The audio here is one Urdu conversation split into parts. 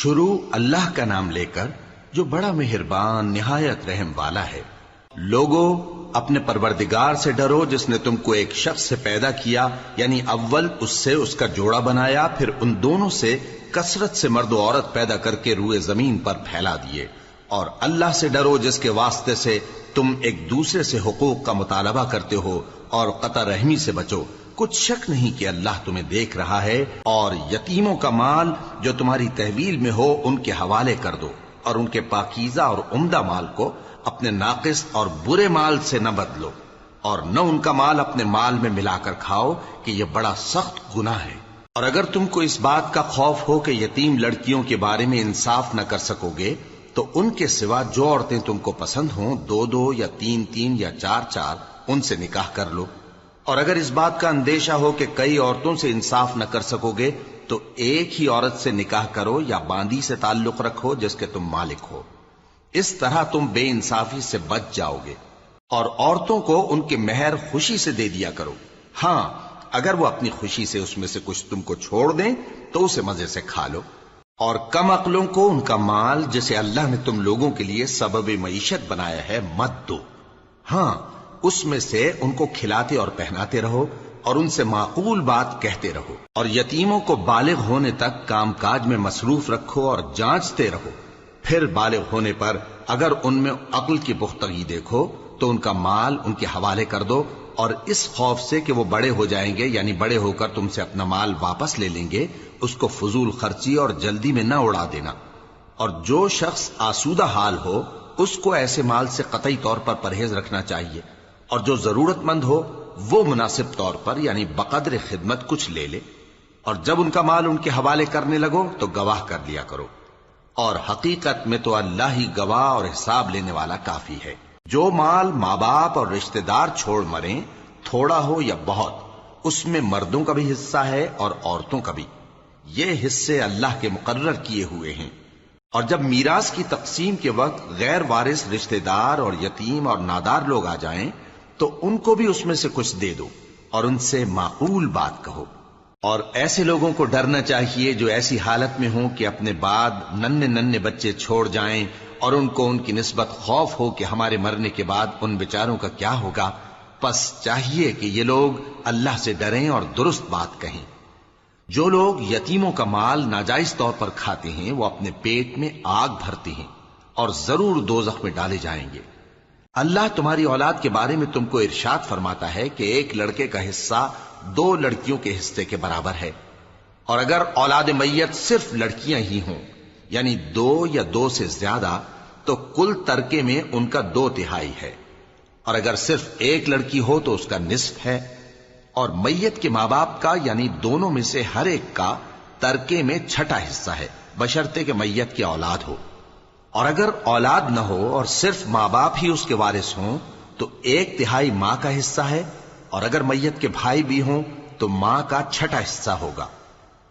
شروع اللہ کا نام لے کر جو بڑا مہربان نہایت رحم والا ہے۔ لوگو اپنے پروردگار سے ڈرو جس نے تم کو ایک شخص سے پیدا کیا، یعنی اول اس سے اس کا جوڑا بنایا، پھر ان دونوں سے کثرت سے مرد و عورت پیدا کر کے روئے زمین پر پھیلا دیے۔ اور اللہ سے ڈرو جس کے واسطے سے تم ایک دوسرے سے حقوق کا مطالبہ کرتے ہو، اور قطع رحمی سے بچو۔ کچھ شک نہیں کہ اللہ تمہیں دیکھ رہا ہے۔ اور یتیموں کا مال جو تمہاری تحویل میں ہو ان کے حوالے کر دو، اور ان کے پاکیزہ اور عمدہ مال کو اپنے ناقص اور برے مال سے نہ بدلو، اور نہ ان کا مال اپنے مال میں ملا کر کھاؤ کہ یہ بڑا سخت گناہ ہے۔ اور اگر تم کو اس بات کا خوف ہو کہ یتیم لڑکیوں کے بارے میں انصاف نہ کر سکو گے تو ان کے سوا جو عورتیں تم کو پسند ہوں، دو دو یا تین تین یا چار چار، ان سے نکاح کر لو۔ اور اگر اس بات کا اندیشہ ہو کہ کئی عورتوں سے انصاف نہ کر سکو گے تو ایک ہی عورت سے نکاح کرو یا باندی سے تعلق رکھو جس کے تم مالک ہو۔ اس طرح تم بے انصافی سے بچ جاؤ گے۔ اور عورتوں کو ان کے مہر خوشی سے دے دیا کرو۔ ہاں، اگر وہ اپنی خوشی سے اس میں سے کچھ تم کو چھوڑ دیں تو اسے مزے سے کھا لو۔ اور کم عقلوں کو ان کا مال جسے اللہ نے تم لوگوں کے لیے سبب معیشت بنایا ہے مت دو۔ ہاں، اس میں سے ان کو کھلاتے اور پہناتے رہو اور ان سے معقول بات کہتے رہو۔ اور یتیموں کو بالغ ہونے تک کام کاج میں مصروف رکھو اور جانچتے رہو۔ پھر بالغ ہونے پر اگر ان میں عقل کی پختگی دیکھو تو ان کا مال ان کے حوالے کر دو، اور اس خوف سے کہ وہ بڑے ہو جائیں گے، یعنی بڑے ہو کر تم سے اپنا مال واپس لے لیں گے، اس کو فضول خرچی اور جلدی میں نہ اڑا دینا۔ اور جو شخص آسودہ حال ہو اس کو ایسے مال سے قطعی طور پر پرہیز رکھنا چاہیے، اور جو ضرورت مند ہو وہ مناسب طور پر یعنی بقدر خدمت کچھ لے لے۔ اور جب ان کا مال ان کے حوالے کرنے لگو تو گواہ کر لیا کرو، اور حقیقت میں تو اللہ ہی گواہ اور حساب لینے والا کافی ہے۔ جو مال ماں باپ اور رشتہ دار چھوڑ مریں، تھوڑا ہو یا بہت، اس میں مردوں کا بھی حصہ ہے اور عورتوں کا بھی۔ یہ حصے اللہ کے مقرر کیے ہوئے ہیں۔ اور جب میراث کی تقسیم کے وقت غیر وارث رشتہ دار اور یتیم اور نادار لوگ آ جائیں تو ان کو بھی اس میں سے کچھ دے دو، اور ان سے معقول بات کہو۔ اور ایسے لوگوں کو ڈرنا چاہیے جو ایسی حالت میں ہوں کہ اپنے بعد ننھے ننھے بچے چھوڑ جائیں، اور ان کو ان کی نسبت خوف ہو کہ ہمارے مرنے کے بعد ان بیچاروں کا کیا ہوگا۔ پس چاہیے کہ یہ لوگ اللہ سے ڈریں اور درست بات کہیں۔ جو لوگ یتیموں کا مال ناجائز طور پر کھاتے ہیں وہ اپنے پیٹ میں آگ بھرتے ہیں اور ضرور دوزخ میں ڈالے جائیں گے۔ اللہ تمہاری اولاد کے بارے میں تم کو ارشاد فرماتا ہے کہ ایک لڑکے کا حصہ دو لڑکیوں کے حصے کے برابر ہے، اور اگر اولاد میت صرف لڑکیاں ہی ہوں یعنی دو یا دو سے زیادہ تو کل ترکے میں ان کا 2/3 ہے، اور اگر صرف ایک لڑکی ہو تو اس کا نصف ہے۔ اور میت کے ماں باپ کا یعنی دونوں میں سے ہر ایک کا ترکے میں 6واں حصہ ہے، بشرطے کہ میت کی اولاد ہو۔ اور اگر اولاد نہ ہو اور صرف ماں باپ ہی اس کے وارث ہوں تو 1/3 ماں کا حصہ ہے، اور اگر میت کے بھائی بھی ہوں تو ماں کا 6واں حصہ ہوگا۔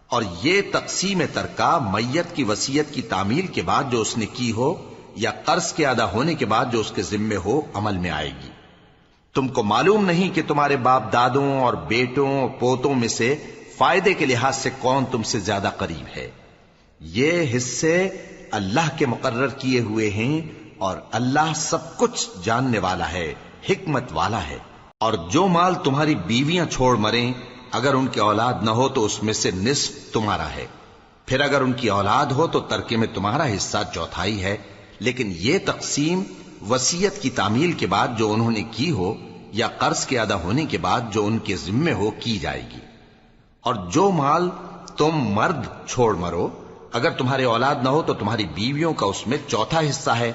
اور یہ تقسیم ترکہ میت کی وصیت کی تعمیل کے بعد جو اس نے کی ہو یا قرض کے ادا ہونے کے بعد جو اس کے ذمے ہو عمل میں آئے گی۔ تم کو معلوم نہیں کہ تمہارے باپ دادوں اور بیٹوں اور پوتوں میں سے فائدے کے لحاظ سے کون تم سے زیادہ قریب ہے۔ یہ حصے اللہ کے مقرر کیے ہوئے ہیں، اور اللہ سب کچھ جاننے والا ہے، حکمت والا ہے۔ اور جو مال تمہاری بیویاں چھوڑ مریں اگر ان کی اولاد نہ ہو تو اس میں سے نصف تمہارا ہے، پھر اگر ان کی اولاد ہو تو ترکے میں تمہارا حصہ 1/4 ہے، لیکن یہ تقسیم وصیت کی تعمیل کے بعد جو انہوں نے کی ہو یا قرض کے ادا ہونے کے بعد جو ان کے ذمے ہو کی جائے گی۔ اور جو مال تم مرد چھوڑ مرو اگر تمہاری اولاد نہ ہو تو تمہاری بیویوں کا اس میں 1/4 حصہ ہے،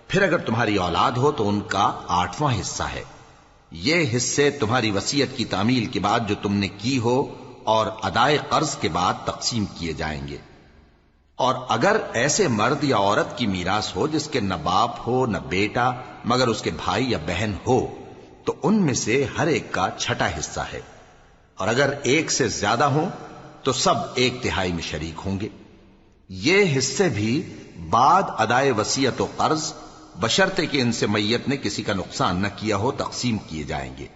پھر اگر تمہاری اولاد ہو تو ان کا 8واں حصہ ہے۔ یہ حصے تمہاری وصیت کی تعمیل کے بعد جو تم نے کی ہو اور ادائے قرض کے بعد تقسیم کیے جائیں گے۔ اور اگر ایسے مرد یا عورت کی میراث ہو جس کے نہ باپ ہو نہ بیٹا مگر اس کے بھائی یا بہن ہو تو ان میں سے ہر ایک کا 6واں حصہ ہے، اور اگر ایک سے زیادہ ہوں تو سب 1/3 میں شریک ہوں گے۔ یہ حصے بھی بعد ادائے وصیت و قرض بشرطے کہ ان سے میت نے کسی کا نقصان نہ کیا ہو تقسیم کیے جائیں گے۔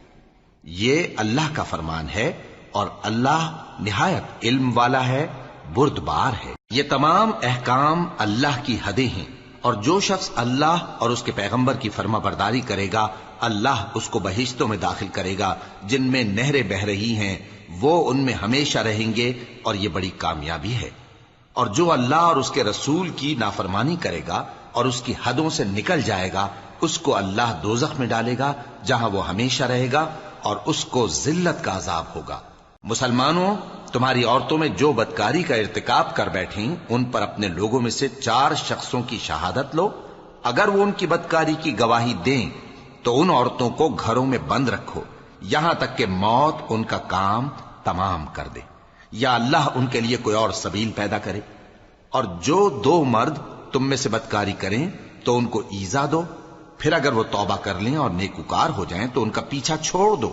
یہ اللہ کا فرمان ہے، اور اللہ نہایت علم والا ہے بردبار ہے۔ یہ تمام احکام اللہ کی حدیں ہیں، اور جو شخص اللہ اور اس کے پیغمبر کی فرما برداری کرے گا اللہ اس کو بہشتوں میں داخل کرے گا جن میں نہریں بہ رہی ہیں، وہ ان میں ہمیشہ رہیں گے، اور یہ بڑی کامیابی ہے۔ اور جو اللہ اور اس کے رسول کی نافرمانی کرے گا اور اس کی حدوں سے نکل جائے گا اس کو اللہ دوزخ میں ڈالے گا جہاں وہ ہمیشہ رہے گا، اور اس کو ذلت کا عذاب ہوگا۔ مسلمانوں، تمہاری عورتوں میں جو بدکاری کا ارتکاب کر بیٹھیں ان پر اپنے لوگوں میں سے 4 شخصوں کی شہادت لو۔ اگر وہ ان کی بدکاری کی گواہی دیں تو ان عورتوں کو گھروں میں بند رکھو یہاں تک کہ موت ان کا کام تمام کر دے، یا اللہ ان کے لیے کوئی اور سبیل پیدا کرے۔ اور جو 2 مرد تم میں سے بدکاری کریں تو ان کو ایذا دو، پھر اگر وہ توبہ کر لیں اور نیکوکار ہو جائیں تو ان کا پیچھا چھوڑ دو۔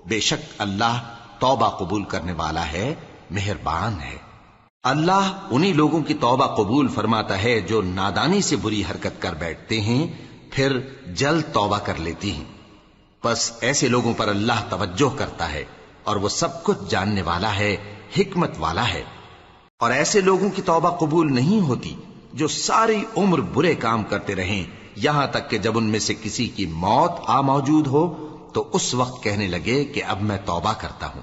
بے شک اللہ توبہ قبول کرنے والا ہے، مہربان ہے۔ اللہ انہی لوگوں کی توبہ قبول فرماتا ہے جو نادانی سے بری حرکت کر بیٹھتے ہیں پھر جلد توبہ کر لیتی ہیں، بس ایسے لوگوں پر اللہ توجہ کرتا ہے اور وہ سب کچھ جاننے والا ہے، حکمت والا ہے۔ اور ایسے لوگوں کی توبہ قبول نہیں ہوتی جو ساری عمر برے کام کرتے رہیں یہاں تک کہ جب ان میں سے کسی کی موت آ موجود ہو تو اس وقت کہنے لگے کہ اب میں توبہ کرتا ہوں۔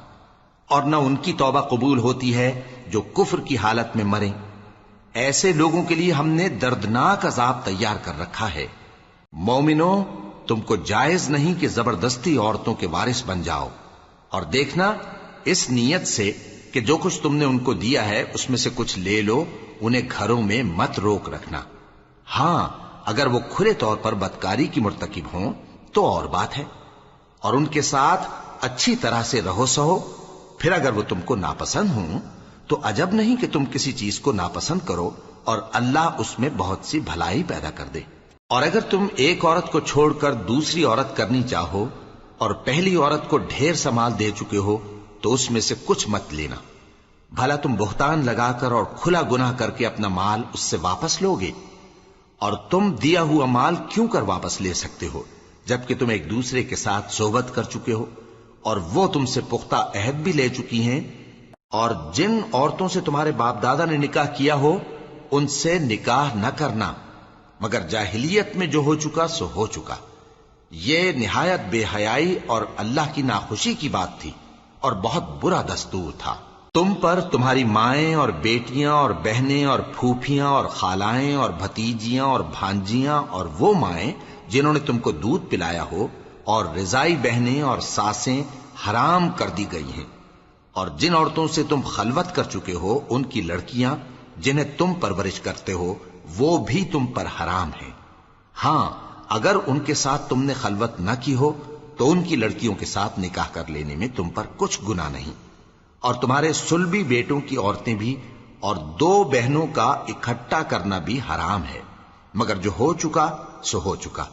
اور نہ ان کی توبہ قبول ہوتی ہے جو کفر کی حالت میں مریں۔ ایسے لوگوں کے لیے ہم نے دردناک عذاب تیار کر رکھا ہے۔ مومنوں، تم کو جائز نہیں کہ زبردستی عورتوں کے وارث بن جاؤ، اور دیکھنا اس نیت سے کہ جو کچھ تم نے ان کو دیا ہے اس میں سے کچھ لے لو، انہیں گھروں میں مت روک رکھنا۔ ہاں، اگر وہ کھلے طور پر بدکاری کی مرتکب ہوں تو اور بات ہے، اور ان کے ساتھ اچھی طرح سے رہو سہو۔ پھر اگر وہ تم کو ناپسند ہوں تو عجب نہیں کہ تم کسی چیز کو ناپسند کرو اور اللہ اس میں بہت سی بھلائی پیدا کر دے۔ اور اگر تم ایک عورت کو چھوڑ کر دوسری عورت کرنی چاہو اور پہلی عورت کو ڈھیر سا مال دے چکے ہو تو اس میں سے کچھ مت لینا، بھلا تم بہتان لگا کر اور کھلا گناہ کر کے اپنا مال اس سے واپس لوگے؟ اور تم دیا ہوا مال کیوں کر واپس لے سکتے ہو جبکہ تم ایک دوسرے کے ساتھ صحبت کر چکے ہو اور وہ تم سے پختہ عہد بھی لے چکی ہیں؟ اور جن عورتوں سے تمہارے باپ دادا نے نکاح کیا ہو ان سے نکاح نہ کرنا مگر جاہلیت میں جو ہو چکا سو ہو چکا۔ یہ نہایت بے حیائی اور اللہ کی ناخوشی کی بات تھی اور بہت برا دستور تھا۔ تم پر تمہاری مائیں اور بیٹیاں اور بہنیں اور پھوپھیاں اور خالائیں اور بھتیجیاں اور بھانجیاں اور وہ مائیں جنہوں نے تم کو دودھ پلایا ہو اور رضائی بہنیں اور ساسیں حرام کر دی گئی ہیں، اور جن عورتوں سے تم خلوت کر چکے ہو ان کی لڑکیاں جنہیں تم پرورش کرتے ہو وہ بھی تم پر حرام ہیں۔ ہاں، اگر ان کے ساتھ تم نے خلوت نہ کی ہو تو ان کی لڑکیوں کے ساتھ نکاح کر لینے میں تم پر کچھ گناہ نہیں۔ اور تمہارے صلبی بیٹوں کی عورتیں بھی اور 2 بہنوں کا اکٹھا کرنا بھی حرام ہے، مگر جو ہو چکا سو ہو چکا۔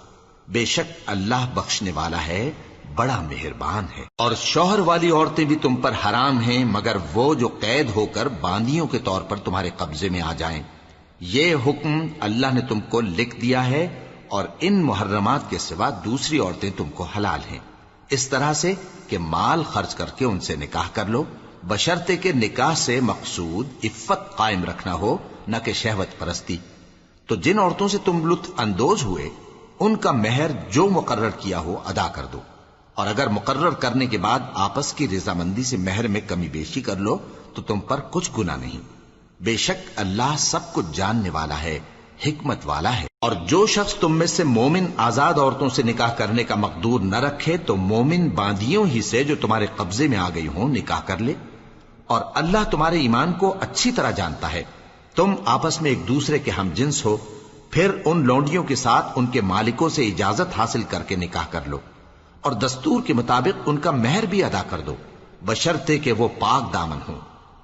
بے شک اللہ بخشنے والا ہے، بڑا مہربان ہے۔ اور شوہر والی عورتیں بھی تم پر حرام ہیں مگر وہ جو قید ہو کر باندیوں کے طور پر تمہارے قبضے میں آ جائیں۔ یہ حکم اللہ نے تم کو لکھ دیا ہے، اور ان محرمات کے سوا دوسری عورتیں تم کو حلال ہیں، اس طرح سے کہ مال خرچ کر کے ان سے نکاح کر لو، بشرطے کہ نکاح سے مقصود عفت قائم رکھنا ہو نہ کہ شہوت پرستی۔ تو جن عورتوں سے تم لطف اندوز ہوئے ان کا مہر جو مقرر کیا ہو ادا کر دو، اور اگر مقرر کرنے کے بعد آپس کی رضامندی سے مہر میں کمی بیشی کر لو تو تم پر کچھ گناہ نہیں۔ بے شک اللہ سب کچھ جاننے والا ہے، حکمت والا ہے۔ اور جو شخص تم میں سے مومن آزاد عورتوں سے نکاح کرنے کا مقدور نہ رکھے تو مومن باندیوں ہی سے جو تمہارے قبضے میں آ گئی ہوں نکاح کر لے، اور اللہ تمہارے ایمان کو اچھی طرح جانتا ہے۔ تم آپس میں ایک دوسرے کے ہم جنس ہو، پھر ان لونڈیوں کے ساتھ ان کے مالکوں سے اجازت حاصل کر کے نکاح کر لو، اور دستور کے مطابق ان کا مہر بھی ادا کر دو، بشرطے کہ وہ پاک دامن ہوں،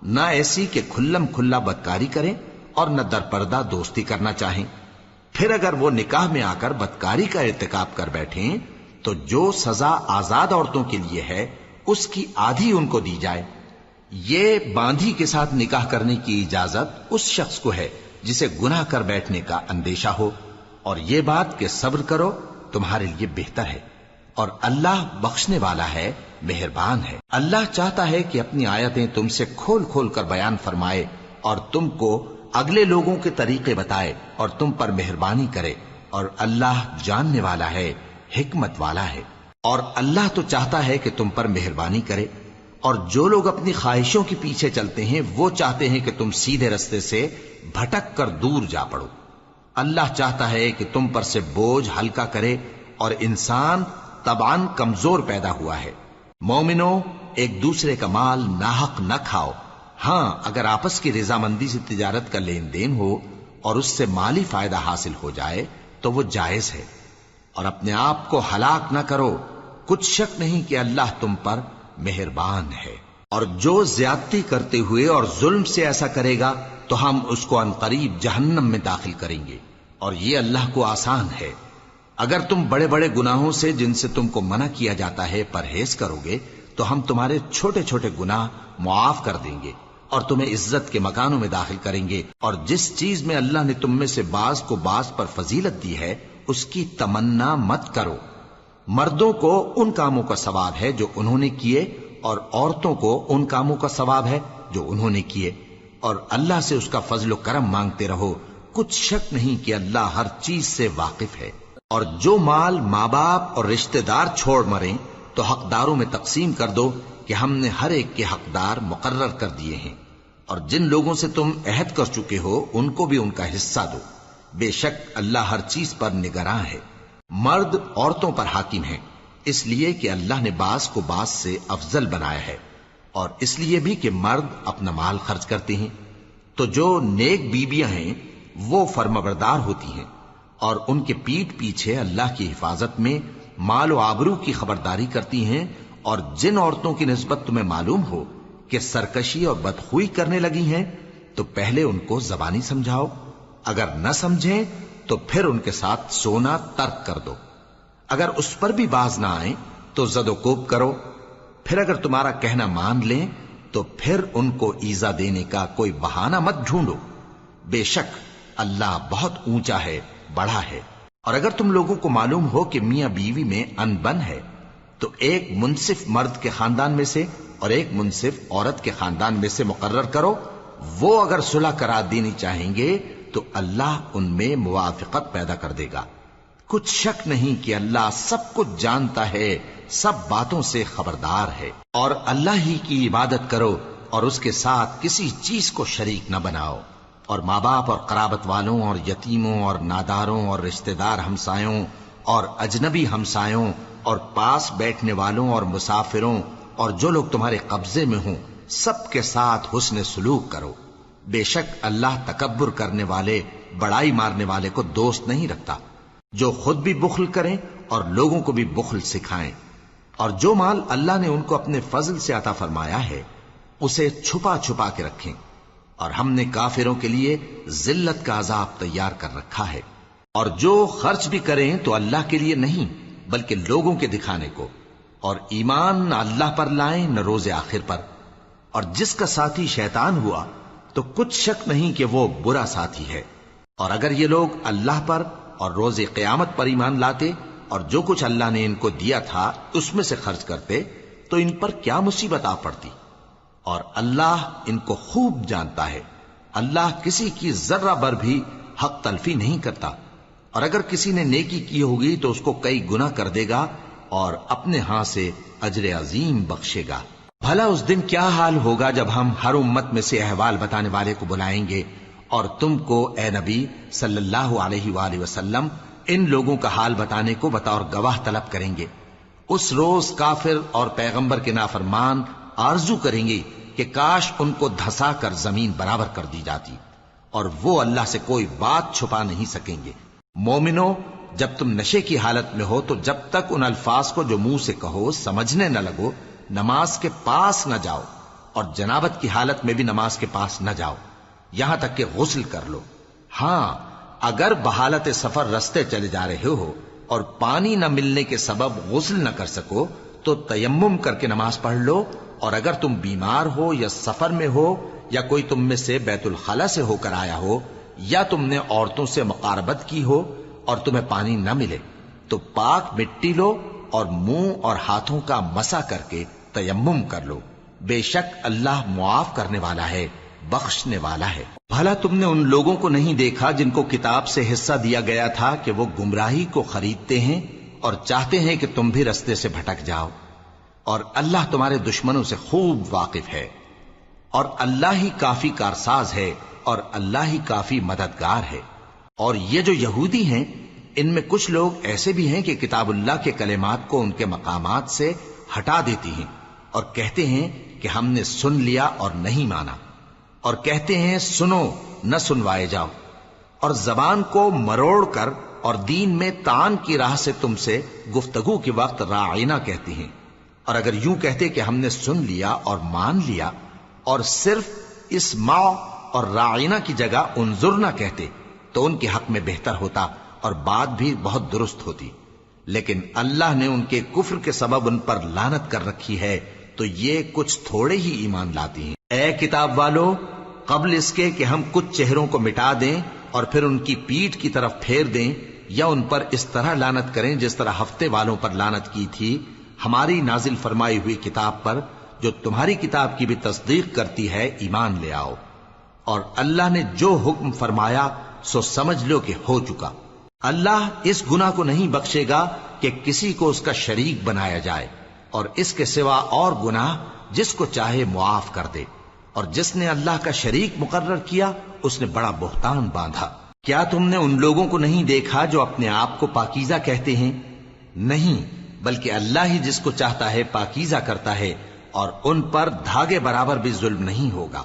نہ ایسی کہ کھلم کھلا بدکاری کریں اور نہ درپردہ دوستی کرنا چاہیں۔ پھر اگر وہ نکاح میں آ کر بدکاری کا ارتکاب کر بیٹھیں تو جو سزا آزاد عورتوں کے لیے ہے اس کی آدھی ان کو دی جائے۔ یہ باندھی کے ساتھ نکاح کرنے کی اجازت اس شخص کو ہے جسے گناہ کر بیٹھنے کا اندیشہ ہو، اور یہ بات کہ صبر کرو تمہارے لیے بہتر ہے، اور اللہ بخشنے والا ہے، مہربان ہے۔ اللہ چاہتا ہے کہ اپنی آیتیں تم سے کھول کھول کر بیان فرمائے اور تم کو اگلے لوگوں کے طریقے بتائے اور تم پر مہربانی کرے، اور اللہ جاننے والا ہے، حکمت والا ہے۔ اور اللہ تو چاہتا ہے کہ تم پر مہربانی کرے، اور جو لوگ اپنی خواہشوں کے پیچھے چلتے ہیں وہ چاہتے ہیں کہ تم سیدھے رستے سے بھٹک کر دور جا پڑو۔ اللہ چاہتا ہے کہ تم پر سے بوجھ ہلکا کرے، اور انسان طبعاً کمزور پیدا ہوا ہے۔ مومنو، ایک دوسرے کا مال ناحق نہ کھاؤ۔ ہاں، اگر آپس کی رضامندی سے تجارت کا لین دین ہو اور اس سے مالی فائدہ حاصل ہو جائے تو وہ جائز ہے، اور اپنے آپ کو ہلاک نہ کرو، کچھ شک نہیں کہ اللہ تم پر مہربان ہے۔ اور جو زیادتی کرتے ہوئے اور ظلم سے ایسا کرے گا تو ہم اس کو عنقریب جہنم میں داخل کریں گے، اور یہ اللہ کو آسان ہے۔ اگر تم بڑے بڑے گناہوں سے جن سے تم کو منع کیا جاتا ہے پرہیز کرو گے تو ہم تمہارے چھوٹے چھوٹے گناہ معاف کر دیں گے اور تمہیں عزت کے مکانوں میں داخل کریں گے۔ اور جس چیز میں اللہ نے تم میں سے بعض کو بعض پر فضیلت دی ہے اس کی تمنا مت کرو۔ مردوں کو ان کاموں کا ثواب ہے جو انہوں نے کیے، اور عورتوں کو ان کاموں کا ثواب ہے جو انہوں نے کیے، اور اللہ سے اس کا فضل و کرم مانگتے رہو، کچھ شک نہیں کہ اللہ ہر چیز سے واقف ہے۔ اور جو مال ماں باپ اور رشتہ دار چھوڑ مریں تو حقداروں میں تقسیم کر دو کہ ہم نے ہر ایک کے حقدار مقرر کر دیے ہیں، اور جن لوگوں سے تم عہد کر چکے ہو ان کو بھی ان کا حصہ دو، بے شک اللہ ہر چیز پر نگراں ہے۔ مرد عورتوں پر حاکم ہیں، اس لیے کہ اللہ نے بعض کو بعض سے افضل بنایا ہے، اور اس لیے بھی کہ مرد اپنا مال خرچ کرتے ہیں۔ تو جو نیک بیویاں ہیں وہ فرمانبردار ہوتی ہیں، اور ان کے پیٹھ پیچھے اللہ کی حفاظت میں مال و آبرو کی خبرداری کرتی ہیں۔ اور جن عورتوں کی نسبت تمہیں معلوم ہو کہ سرکشی اور بدخوئی کرنے لگی ہیں تو پہلے ان کو زبانی سمجھاؤ، اگر نہ سمجھیں تو پھر ان کے ساتھ سونا ترک کر دو۔ اگر اس پر بھی باز نہ آئیں تو زد و کوب کرو، پھر اگر تمہارا کہنا مان لیں تو پھر ان کو ایذا دینے کا کوئی بہانہ مت ڈھونڈو، بے شک اللہ بہت اونچا ہے، بڑا ہے۔ اور اگر تم لوگوں کو معلوم ہو کہ میاں بیوی میں انبن ہے تو ایک منصف مرد کے خاندان میں سے اور ایک منصف عورت کے خاندان میں سے مقرر کرو، وہ اگر صلح کرا دینی چاہیں گے تو اللہ ان میں موافقت پیدا کر دے گا۔ کچھ شک نہیں کہ اللہ سب کچھ جانتا ہے، سب باتوں سے خبردار ہے۔ اور اللہ ہی کی عبادت کرو اور اس کے ساتھ کسی چیز کو شریک نہ بناؤ، اور ماں باپ اور قرابت والوں اور یتیموں اور ناداروں اور رشتہ دار ہمسایوں اور اجنبی ہمسایوں اور پاس بیٹھنے والوں اور مسافروں اور جو لوگ تمہارے قبضے میں ہوں سب کے ساتھ حسن سلوک کرو، بے شک اللہ تکبر کرنے والے، بڑائی مارنے والے کو دوست نہیں رکھتا۔ جو خود بھی بخل کریں اور لوگوں کو بھی بخل سکھائیں، اور جو مال اللہ نے ان کو اپنے فضل سے عطا فرمایا ہے اسے چھپا چھپا کے رکھیں، اور ہم نے کافروں کے لیے ذلت کا عذاب تیار کر رکھا ہے۔ اور جو خرچ بھی کریں تو اللہ کے لیے نہیں بلکہ لوگوں کے دکھانے کو، اور ایمان نہ اللہ پر لائیں نہ روز آخر پر۔ اور جس کا ساتھی شیطان ہوا تو کچھ شک نہیں کہ وہ برا ساتھی ہے۔ اور اگر یہ لوگ اللہ پر اور روز قیامت پر ایمان لاتے اور جو کچھ اللہ نے ان کو دیا تھا اس میں سے خرچ کرتے تو ان پر کیا مصیبت آ پڑتی، اور اللہ ان کو خوب جانتا ہے۔ اللہ کسی کی ذرہ بر بھی حق تلفی نہیں کرتا، اور اگر کسی نے نیکی کی ہوگی تو اس کو کئی گنا کر دے گا اور اپنے ہاں سے اجر عظیم بخشے گا۔ بھلا اس دن کیا حال ہوگا جب ہم ہر امت میں سے احوال بتانے والے کو بلائیں گے اور تم کو اے نبی صلی اللہ علیہ وآلہ وسلم ان لوگوں کا حال بتانے کو بطور گواہ طلب کریں گے۔ اس روز کافر اور پیغمبر کے نافرمان آرزو کریں گے کہ کاش ان کو دھسا کر زمین برابر کر دی جاتی، اور وہ اللہ سے کوئی بات چھپا نہیں سکیں گے۔ مومنو، جب تم نشے کی حالت میں ہو تو جب تک ان الفاظ کو جو منہ سے کہو سمجھنے نہ لگو نماز کے پاس نہ جاؤ، اور جنابت کی حالت میں بھی نماز کے پاس نہ جاؤ یہاں تک کہ غسل کر لو۔ ہاں، اگر بحالت سفر رستے چلے جا رہے ہو اور پانی نہ ملنے کے سبب غسل نہ کر سکو تو تیمم کر کے نماز پڑھ لو، اور اگر تم بیمار ہو یا سفر میں ہو یا کوئی تم میں سے بیت الخلا سے ہو کر آیا ہو یا تم نے عورتوں سے مقاربت کی ہو اور تمہیں پانی نہ ملے تو پاک مٹی لو اور منہ اور ہاتھوں کا مسح کر کے تیمم کر لو، بے شک اللہ معاف کرنے والا ہے، بخشنے والا ہے۔ بھلا تم نے ان لوگوں کو نہیں دیکھا جن کو کتاب سے حصہ دیا گیا تھا کہ وہ گمراہی کو خریدتے ہیں اور چاہتے ہیں کہ تم بھی رستے سے بھٹک جاؤ، اور اللہ تمہارے دشمنوں سے خوب واقف ہے، اور اللہ ہی کافی کارساز ہے، اور اللہ ہی کافی مددگار ہے۔ اور یہ جو یہودی ہیں، ان میں کچھ لوگ ایسے بھی ہیں کہ کتاب اللہ کے کلمات کو ان کے مقامات سے ہٹا دیتی ہیں اور کہتے ہیں کہ ہم نے سن لیا اور نہیں مانا، اور کہتے ہیں سنو نہ سنوائے جاؤ، اور زبان کو مروڑ کر اور دین میں طعن کی راہ سے تم سے گفتگو کے وقت راعینا کہتی ہیں۔ اور اگر یوں کہتے کہ ہم نے سن لیا اور مان لیا، اور صرف اسمع اور راعینا کی جگہ انظرنا کہتے، تو ان کے حق میں بہتر ہوتا اور بات بھی بہت درست ہوتی۔ لیکن اللہ نے ان کے کفر کے سبب ان پر لعنت کر رکھی ہے، تو یہ کچھ تھوڑے ہی ایمان لاتی ہیں۔ اے کتاب والو، قبل اس کے کہ ہم کچھ چہروں کو مٹا دیں اور پھر ان کی پیٹھ کی طرف پھیر دیں یا ان پر اس طرح لعنت کریں جس طرح ہفتے والوں پر لعنت کی تھی، ہماری نازل فرمائی ہوئی کتاب پر جو تمہاری کتاب کی بھی تصدیق کرتی ہے ایمان لے آؤ، اور اللہ نے جو حکم فرمایا سو سمجھ لو کہ ہو چکا۔ اللہ اس گناہ کو نہیں بخشے گا کہ کسی کو اس کا شریک بنایا جائے، اور اس کے سوا اور گناہ جس کو چاہے معاف کر دے، اور جس نے اللہ کا شریک مقرر کیا اس نے بڑا بہتان باندھا۔ کیا تم نے ان لوگوں کو نہیں دیکھا جو اپنے آپ کو پاکیزہ کہتے ہیں؟ نہیں، بلکہ اللہ ہی جس کو چاہتا ہے پاکیزہ کرتا ہے، اور ان پر دھاگے برابر بھی ظلم نہیں ہوگا۔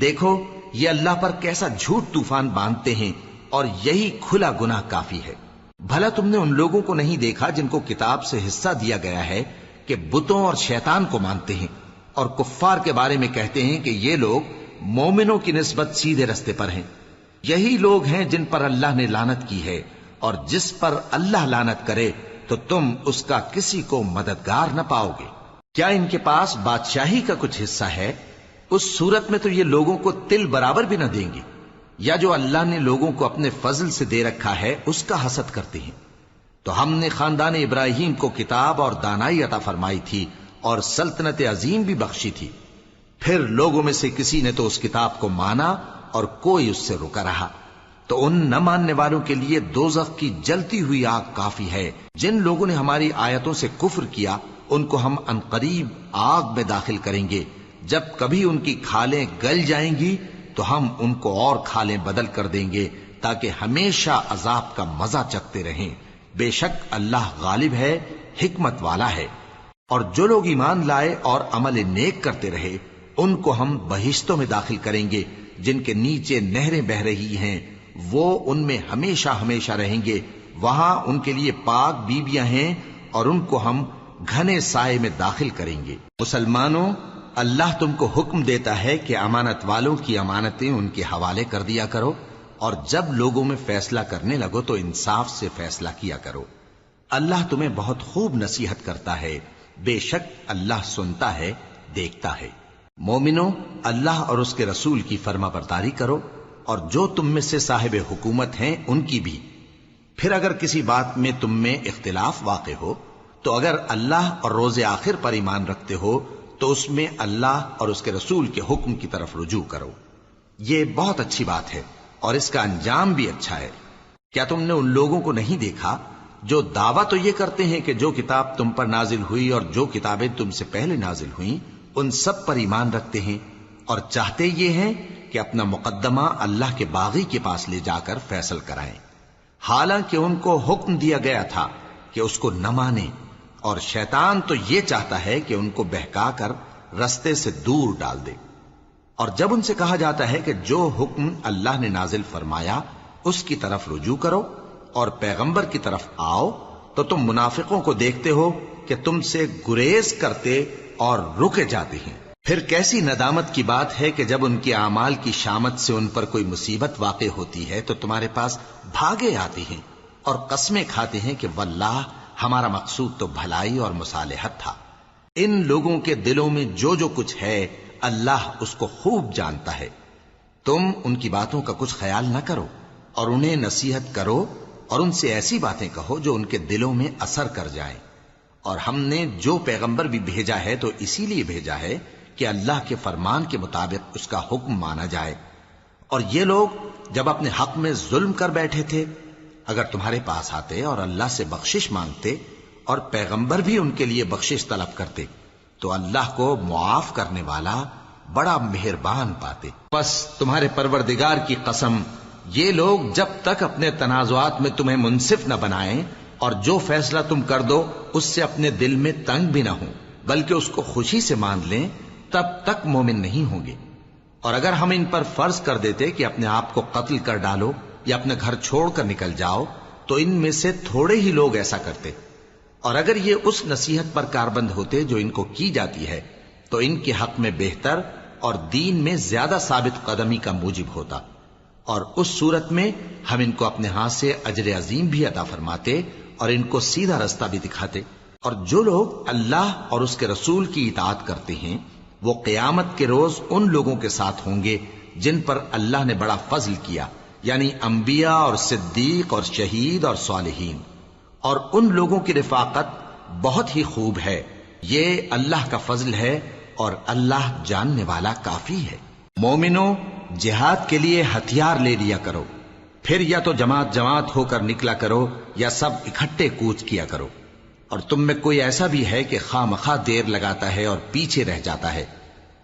دیکھو یہ اللہ پر کیسا جھوٹ طوفان باندھتے ہیں، اور یہی کھلا گناہ کافی ہے۔ بھلا تم نے ان لوگوں کو نہیں دیکھا جن کو کتاب سے حصہ دیا گیا ہے کہ بتوں اور شیطان کو مانتے ہیں، اور کفار کے بارے میں کہتے ہیں کہ یہ لوگ مومنوں کی نسبت سیدھے رستے پر ہیں۔ یہی لوگ ہیں جن پر اللہ نے لعنت کی ہے، اور جس پر اللہ لعنت کرے تو تم اس کا کسی کو مددگار نہ پاؤ گے۔ کیا ان کے پاس بادشاہی کا کچھ حصہ ہے؟ اس صورت میں تو یہ لوگوں کو تل برابر بھی نہ دیں گے، یا جو اللہ نے لوگوں کو اپنے فضل سے دے رکھا ہے اس کا حسد کرتے ہیں۔ تو ہم نے خاندان ابراہیم کو کتاب اور دانائی عطا فرمائی تھی اور سلطنت عظیم بھی بخشی تھی۔ پھر لوگوں میں سے کسی نے تو اس کتاب کو مانا اور کوئی اس سے رکا رہا، تو ان نہ ماننے والوں کے لیے دوزخ کی جلتی ہوئی آگ کافی ہے۔ جن لوگوں نے ہماری آیتوں سے کفر کیا ان کو ہم عنقریب آگ میں داخل کریں گے۔ جب کبھی ان کی کھالیں گل جائیں گی تو ہم ان کو اور کھالیں بدل کر دیں گے تاکہ ہمیشہ عذاب کا مزہ چکھتے رہیں۔ بے شک اللہ غالب ہے، حکمت والا ہے۔ اور جو لوگ ایمان لائے اور عمل نیک کرتے رہے ان کو ہم بہشتوں میں داخل کریں گے جن کے نیچے نہریں بہ رہی ہیں، وہ ان میں ہمیشہ ہمیشہ رہیں گے۔ وہاں ان کے لیے پاک بیویاں ہیں اور ان کو ہم گھنے سائے میں داخل کریں گے۔ مسلمانوں، اللہ تم کو حکم دیتا ہے کہ امانت والوں کی امانتیں ان کے حوالے کر دیا کرو، اور جب لوگوں میں فیصلہ کرنے لگو تو انصاف سے فیصلہ کیا کرو۔ اللہ تمہیں بہت خوب نصیحت کرتا ہے، بے شک اللہ سنتا ہے، دیکھتا ہے۔ مومنو، اللہ اور اس کے رسول کی فرما برداری کرو، اور جو تم میں سے صاحب حکومت ہیں ان کی بھی۔ پھر اگر کسی بات میں تم میں اختلاف واقع ہو تو اگر اللہ اور روز آخر پر ایمان رکھتے ہو تو اس میں اللہ اور اس کے رسول کے حکم کی طرف رجوع کرو۔ یہ بہت اچھی بات ہے اور اس کا انجام بھی اچھا ہے۔ کیا تم نے ان لوگوں کو نہیں دیکھا جو دعویٰ تو یہ کرتے ہیں کہ جو کتاب تم پر نازل ہوئی اور جو کتابیں تم سے پہلے نازل ہوئیں ان سب پر ایمان رکھتے ہیں، اور چاہتے یہ ہیں کہ اپنا مقدمہ اللہ کے باغی کے پاس لے جا کر فیصل کرائیں، حالانکہ ان کو حکم دیا گیا تھا کہ اس کو نہ مانیں، اور شیطان تو یہ چاہتا ہے کہ ان کو بہکا کر رستے سے دور ڈال دے۔ اور جب ان سے کہا جاتا ہے کہ جو حکم اللہ نے نازل فرمایا اس کی طرف رجوع کرو اور پیغمبر کی طرف آؤ، تو تم منافقوں کو دیکھتے ہو کہ تم سے گریز کرتے اور رکے جاتے ہیں۔ پھر کیسی ندامت کی بات ہے کہ جب ان کے اعمال کی شامت سے ان پر کوئی مصیبت واقع ہوتی ہے تو تمہارے پاس بھاگے آتے ہیں اور قسمیں کھاتے ہیں کہ واللہ ہمارا مقصود تو بھلائی اور مصالحت تھا۔ ان لوگوں کے دلوں میں جو جو کچھ ہے اللہ اس کو خوب جانتا ہے۔ تم ان کی باتوں کا کچھ خیال نہ کرو اور انہیں نصیحت کرو اور ان سے ایسی باتیں کہو جو ان کے دلوں میں اثر کر جائیں۔ اور ہم نے جو پیغمبر بھی بھیجا ہے تو اسی لیے بھیجا ہے کہ اللہ کے فرمان کے مطابق اس کا حکم مانا جائے. اور یہ لوگ جب اپنے حق میں ظلم کر بیٹھے تھے، اگر تمہارے پاس آتے اور اللہ سے بخشش مانگتے اور پیغمبر بھی ان کے لیے بخشش طلب کرتے تو اللہ کو معاف کرنے والا بڑا مہربان پاتے. پس تمہارے پروردگار کی قسم، یہ لوگ جب تک اپنے تنازعات میں تمہیں منصف نہ بنائیں اور جو فیصلہ تم کر دو اس سے اپنے دل میں تنگ بھی نہ ہوں بلکہ اس کو خوشی سے مان لیں، تب تک مومن نہیں ہوں گے. اور اگر ہم ان پر فرض کر دیتے کہ اپنے آپ کو قتل کر ڈالو یا اپنے گھر چھوڑ کر نکل جاؤ تو ان میں سے تھوڑے ہی لوگ ایسا کرتے. اور اگر یہ اس نصیحت پر کاربند ہوتے جو ان کو کی جاتی ہے تو ان کے حق میں بہتر اور دین میں زیادہ ثابت قدمی کا موجب ہوتا، اور اس صورت میں ہم ان کو اپنے ہاتھ سے اجر عظیم بھی عطا فرماتے اور ان کو سیدھا رستہ بھی دکھاتے. اور جو لوگ اللہ اور اس کے رسول کی اطاعت کرتے ہیں وہ قیامت کے روز ان لوگوں کے ساتھ ہوں گے جن پر اللہ نے بڑا فضل کیا، یعنی انبیاء اور صدیق اور شہید اور صالحین. اور ان لوگوں کی رفاقت بہت ہی خوب ہے. یہ اللہ کا فضل ہے اور اللہ جاننے والا کافی ہے. مومنوں، جہاد کے لیے ہتھیار لے لیا کرو، پھر یا تو جماعت جماعت ہو کر نکلا کرو یا سب اکٹھے کوچ کیا کرو. اور تم میں کوئی ایسا بھی ہے کہ خواہ مخواہ دیر لگاتا ہے اور پیچھے رہ جاتا ہے،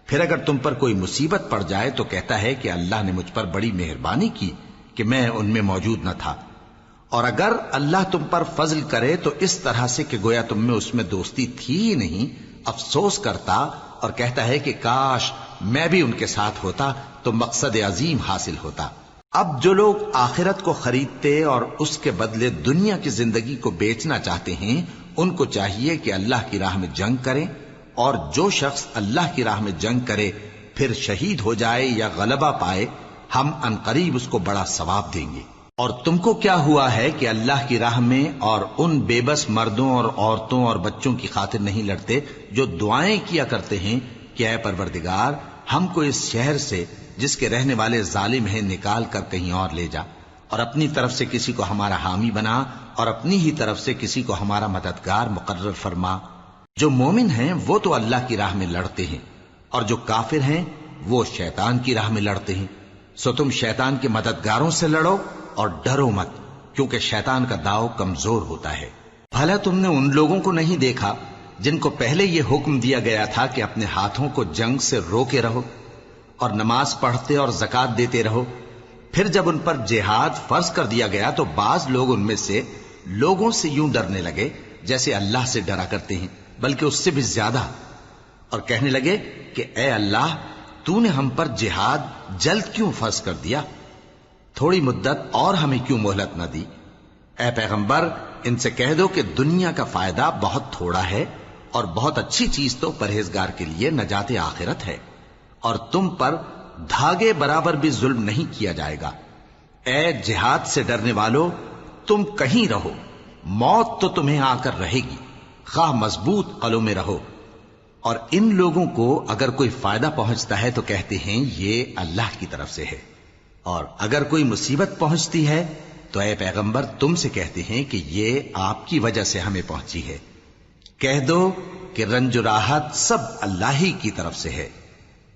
پھر اگر تم پر کوئی مصیبت پڑ جائے تو کہتا ہے کہ اللہ نے مجھ پر بڑی مہربانی کی کہ میں ان میں موجود نہ تھا. اور اگر اللہ تم پر فضل کرے تو اس طرح سے کہ گویا تم میں اس میں دوستی تھی ہی نہیں، افسوس کرتا اور کہتا ہے کہ کاش میں بھی ان کے ساتھ ہوتا تو مقصد عظیم حاصل ہوتا. اب جو لوگ آخرت کو خریدتے اور اس کے بدلے دنیا کی زندگی کو بیچنا چاہتے ہیں ان کو چاہیے کہ اللہ کی راہ میں جنگ کریں، اور جو شخص اللہ کی راہ میں جنگ کرے پھر شہید ہو جائے یا غلبہ پائے ہم عنقریب اس کو بڑا ثواب دیں گے. اور تم کو کیا ہوا ہے کہ اللہ کی راہ میں اور ان بے بس مردوں اور عورتوں اور بچوں کی خاطر نہیں لڑتے جو دعائیں کیا کرتے ہیں کہ اے پروردگار ہم کو اس شہر سے جس کے رہنے والے ظالم ہیں نکال کر کہیں اور لے جا، اور اپنی طرف سے کسی کو ہمارا حامی بنا اور اپنی ہی طرف سے کسی کو ہمارا مددگار مقرر فرما. جو مومن ہیں وہ تو اللہ کی راہ میں لڑتے ہیں اور جو کافر ہیں وہ شیطان کی راہ میں لڑتے ہیں. سو تم شیطان کے مددگاروں سے لڑو اور ڈرو مت، کیونکہ شیطان کا داؤ کمزور ہوتا ہے. بھلا تم نے ان لوگوں کو نہیں دیکھا جن کو پہلے یہ حکم دیا گیا تھا کہ اپنے ہاتھوں کو جنگ سے روکے رہو اور نماز پڑھتے اور زکات دیتے رہو؟ پھر جب ان پر جہاد فرض کر دیا گیا تو بعض لوگ ان میں سے لوگوں سے یوں ڈرنے لگے جیسے اللہ سے ڈرا کرتے ہیں، بلکہ اس سے بھی زیادہ، اور کہنے لگے کہ اے اللہ تو نے ہم پر جہاد جلد کیوں فرض کر دیا؟ تھوڑی مدت اور ہمیں کیوں مہلت نہ دی؟ اے پیغمبر ان سے کہہ دو کہ دنیا کا فائدہ بہت تھوڑا ہے اور بہت اچھی چیز تو پرہیزگار کے لیے نجات آخرت ہے، اور تم پر دھاگے برابر بھی ظلم نہیں کیا جائے گا. اے جہاد سے ڈرنے والو، تم کہیں رہو، موت تو تمہیں آ کر رہے گی، خواہ مضبوط قلعوں میں رہو. اور ان لوگوں کو اگر کوئی فائدہ پہنچتا ہے تو کہتے ہیں یہ اللہ کی طرف سے ہے، اور اگر کوئی مصیبت پہنچتی ہے تو اے پیغمبر تم سے کہتے ہیں کہ یہ آپ کی وجہ سے ہمیں پہنچی ہے. کہہ دو کہ رنج و راحت سب اللہ ہی کی طرف سے ہے.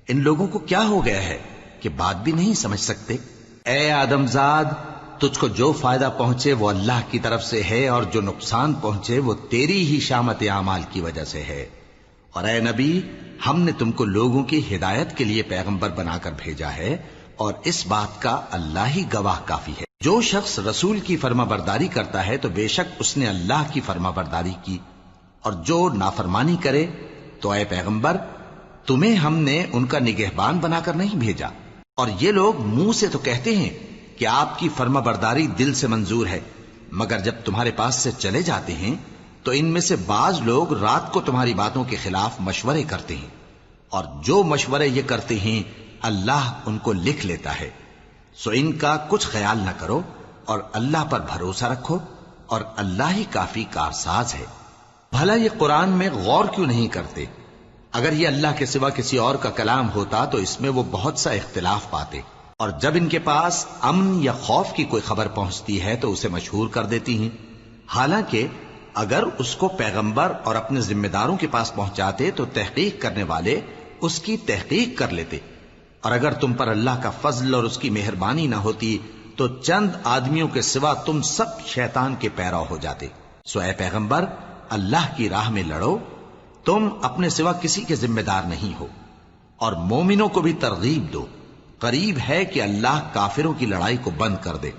ان لوگوں کو کیا ہو گیا ہے کہ بات بھی نہیں سمجھ سکتے؟ اے آدمزاد، تجھ کو جو فائدہ پہنچے وہ اللہ کی طرف سے ہے اور جو نقصان پہنچے وہ تیری ہی شامت اعمال کی وجہ سے ہے. اور اے نبی، ہم نے تم کو لوگوں کی ہدایت کے لیے پیغمبر بنا کر بھیجا ہے، اور اس بات کا اللہ ہی گواہ کافی ہے. جو شخص رسول کی فرما برداری کرتا ہے تو بے شک اس نے اللہ کی فرما برداری کی، اور جو نافرمانی کرے تو اے پیغمبر تمہیں ہم نے ان کا نگہبان بنا کر نہیں بھیجا. اور یہ لوگ منہ سے تو کہتے ہیں کہ آپ کی فرما برداری دل سے منظور ہے، مگر جب تمہارے پاس سے چلے جاتے ہیں تو ان میں سے بعض لوگ رات کو تمہاری باتوں کے خلاف مشورے کرتے ہیں، اور جو مشورے یہ کرتے ہیں اللہ ان کو لکھ لیتا ہے. سو ان کا کچھ خیال نہ کرو اور اللہ پر بھروسہ رکھو، اور اللہ ہی کافی کارساز ہے. بھلا یہ قرآن میں غور کیوں نہیں کرتے؟ اگر یہ اللہ کے سوا کسی اور کا کلام ہوتا تو اس میں وہ بہت سا اختلاف پاتے. اور جب ان کے پاس امن یا خوف کی کوئی خبر پہنچتی ہے تو اسے مشہور کر دیتی ہیں، حالانکہ اگر اس کو پیغمبر اور اپنے ذمہ داروں کے پاس پہنچاتے تو تحقیق کرنے والے اس کی تحقیق کر لیتے، اور اگر تم پر اللہ کا فضل اور اس کی مہربانی نہ ہوتی تو چند آدمیوں کے سوا تم سب شیطان کے پیرو ہو جاتے۔ سو اے پیغمبر، اللہ کی راہ میں لڑو، تم اپنے سوا کسی کے ذمہ دار نہیں ہو، اور مومنوں کو بھی ترغیب دو۔ قریب ہے کہ اللہ کافروں کی لڑائی کو بند کر دے،